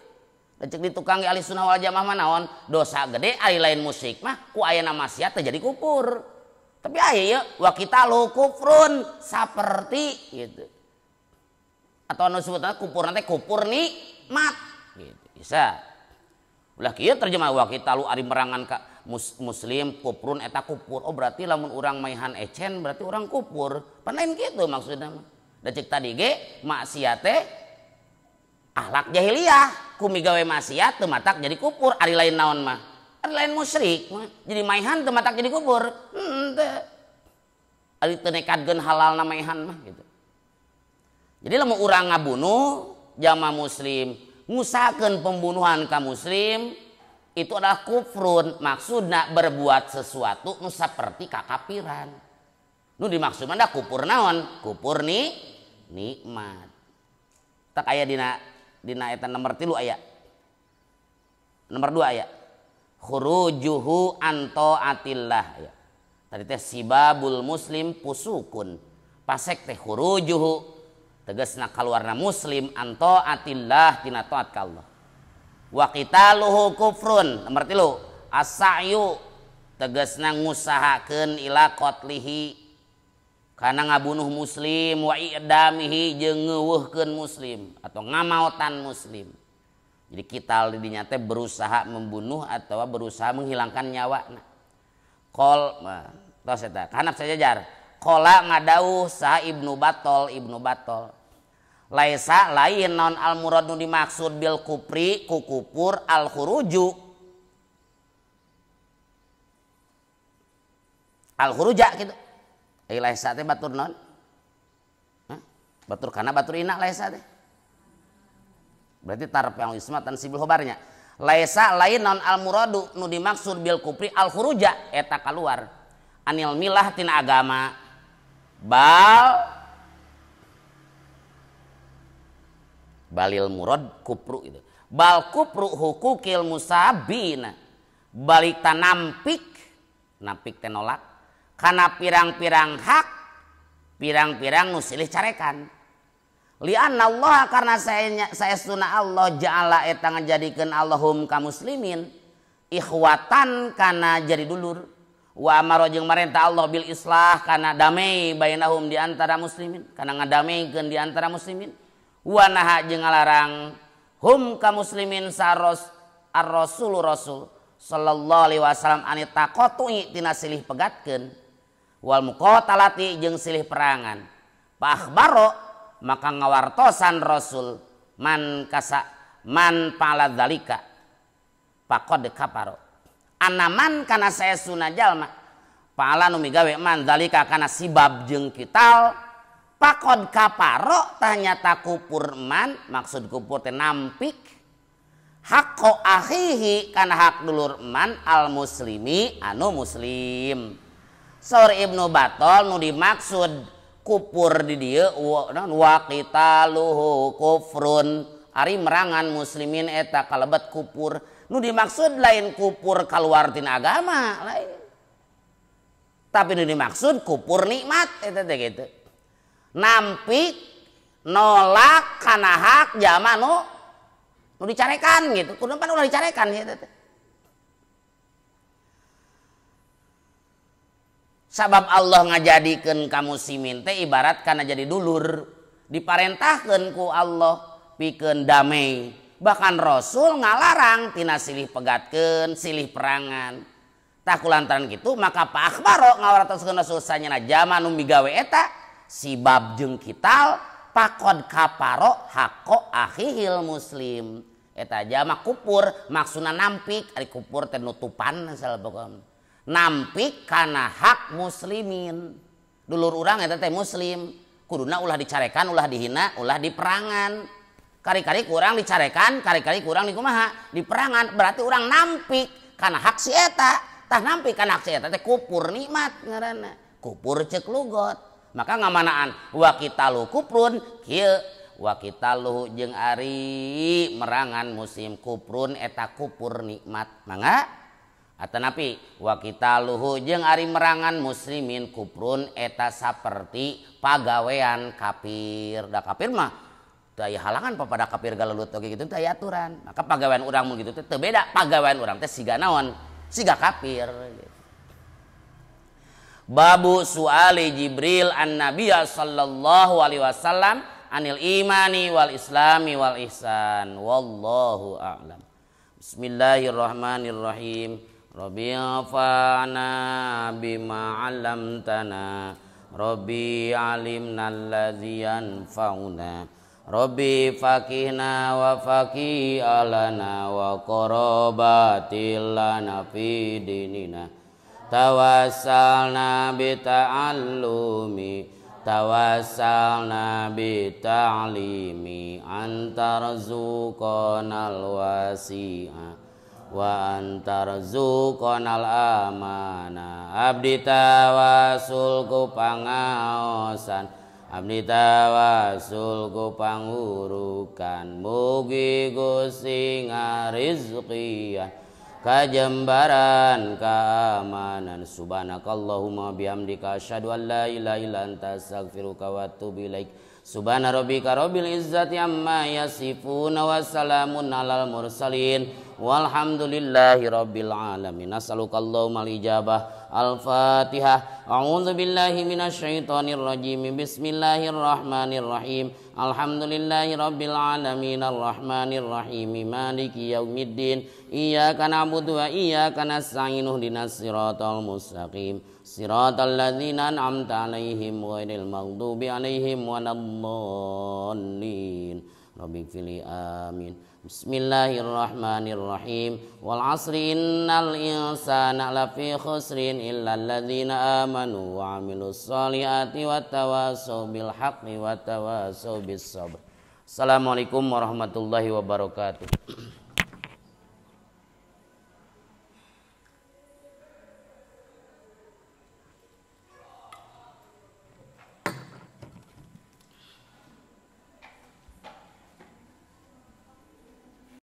Cek di tukang ahli sunnah wal jamaah mah naon dosa gede ari lain musyrik mah ku aya maksiat terjadi kufur. Tapi aya ya wa qitaluhu kufrun saperti gitu. Atau anu sebutna kufur nanti kufur nikmat gitu. Bisa. Ulah kieu terjemah wa qitalu ari merangan ka muslim kufrun eta kufur. Oh berarti lamun urang maihan ecen berarti urang kufur. Pan lain kitu maksudna mah. Da cek tadi ge maksiat teh akhlak jahiliyah. Kumi gawe maksiat teu matak jadi kufur, ari lain naon mah? Ari lain musyrik mah. Jadi maihan teu matak jadi kufur. Henteu. Ari teu nekadkeun halalna maihan mah gitu. Jadi lamun urang ngabunuh jamaah muslim, ngusahakeun pembunuhan ka muslim itu adalah kufrun, maksudna berbuat sesuatu nu saperti kakafiran. Nu dimaksud mah kufur naon? Kufur nikmat. Tak aya dina eta nomor 3 aya. Nomor 2 aya. Khurujuhu an taatillah aya. Tadi teh sibabul muslim pusukun. Pasek teh khurujuhu tegasna kaluarna muslim an taatillah tina taat ka Allah. Wa qitaluhu kufrun. Nomor 3 as-sa'yu tegasna ngusahakeun ila qatlihi kana ngabunuh muslim wa i'damihi jeung ngeuweuhkeun muslim atau ngamaotan muslim. Jadi kita didinya teh berusaha membunuh atau berusaha menghilangkan nyawana. Qol tos eta kana sajajar. Qala ngadauh sa Ibnu Battal. Laisa lain non al murad nu dimaksud bil kupri ku kufur al khuruju. Al khuruja gitu. Laisa teh batur non? Batur kana batur ina laisa teh. Berarti taraf yang ismat dan sibil khobarnya. Laisa lain non al muradu nu dimaksud bil kupri al khuruja eta kaluar anil milah tina agama. Balil murad kupru itu. Bal kupru hukukil musabina. Balik tanampik teh nolak. Karena pirang-pirang hak, pirang-pirang nu silih carekan. Li'anna Allah karena saya sunah Allah ja'ala eta ngajadikeun Allahum ka muslimin ikhwatan kana jadi dulur. Wa amara jeung marentah Allah bil islah kana damai bainahum di antara muslimin, kana ngadameikeun di antara muslimin. wa naha jeung ngalarang hum ka muslimin saros ar-rasul rasul sallallahu alaihi wasallam ani taqatu'i tina silih pegatkeun wal muqatalati jeung silih perangan fa akhbaro maka ngawartosan rasul man pala dzalika faqad kafaro anaman kana saesuna jalma pala nu migawe man dzalika kana sibab jeung kital faqad kafaro tanyata kupur man maksud kupur teh nampik haqqo akhihi kana hak dulur man al muslimi anu muslim. Saur Ibnu Battal nu dimaksud kupur di dieu wa qitaluhu kufrun ari merangan muslimin eta kalebet kupur nu dimaksud lain kupur kaluar tina agama lain tapi nu dimaksud kupur nikmat eta teh kitu nampik nolak kana hak jalma nu dicarekan gitu kudu pan ulah dicarekan ya teh sabab Allah ngajadikeun ka muslimin teh ibarat kana jadi dulur diparentahkeun ku Allah pikeun damai bahkan Rasul ngalarang tina silih pegatkeun silih perangan tah kulantaran kitu maka pa akhbaro ngawartoskeun Rasul sanyana jama nu migawe eta sibab jeung kital pakod kaparo haqqo akhihil muslim eta jama kupur maksudna nampik ari kupur teh nutupan asal pokona nampik kana hak muslimin dulur urang eta teh muslim kuduna ulah dicarekan ulah dihina ulah diperangan kari-kari kurang dicarekan kari-kari kurang dikumaha diperangan berarti urang nampik kana hak si eta tah nampik kana hak si eta teh kupur nikmat ngaranna kupur ceuk lugot maka ngamanaan wa qitalu kuprun kieu wa qitalu jeung ari merangan muslim kuprun eta kupur nikmat mangga atanapi wa qitaluhu jeung ari merangan muslimin kuprun eta saperti pagawean kafir da kafir mah teu aya halangan pada kafir galelut oge kitu teh aya aturan maka pagawean urang mun kitu teh teu beda pagawean urang teh siga naon siga kafir gitu. Babu su'ali Jibril an Nabiya sallallahu alaihi wasallam anil imani wal islami wal ihsan wallahu a'lam. Bismillahirrahmanirrahim. Rabbi anfa'na bima 'allamtana Rabbi 'alimna alladzi yanfa'una Rabbi faqihna wa faqih alana wa qarabatil lana fi dinina tawassalna bi ta'allumi tawassalna bi ta'limi antarzuqanal wasi'a wa antarzuqanal amana abdi tawasul ku pangaosan abdi tawasul ku pangurukan mugi Gusti ngarizqian kajembaran keamanan subhanakallahumma bihamdika asyhadu an la ilaha illa anta astaghfiruka wa atubu ilaik subhana rabbika rabbil izzati amma yasifun wa salamun alal mursalin walhamdulillahi rabbil alamin nasalukallahumma al-ijabah al-fatihah a'udzu billahi minasyaitonir rajim bismillahirrahmanirrahim alhamdulillahi rabbil alamin arrahmanir rahim maliki yaumiddin iyyaka na'budu wa iyyaka nasta'in ihdinas siratal mustaqim siratal ladzina an'amta 'alaihim ghairil maghdubi 'alaihim waladdallin rabbighfirli amin bismillahirrahmanirrahim wal 'asri innal insana lafi khusrin illal ladzina amanu wa 'amilus solihati wattawassaw bil haqqi wattawassaw bis sabr. Assalamualaikum warahmatullahi wabarakatuh.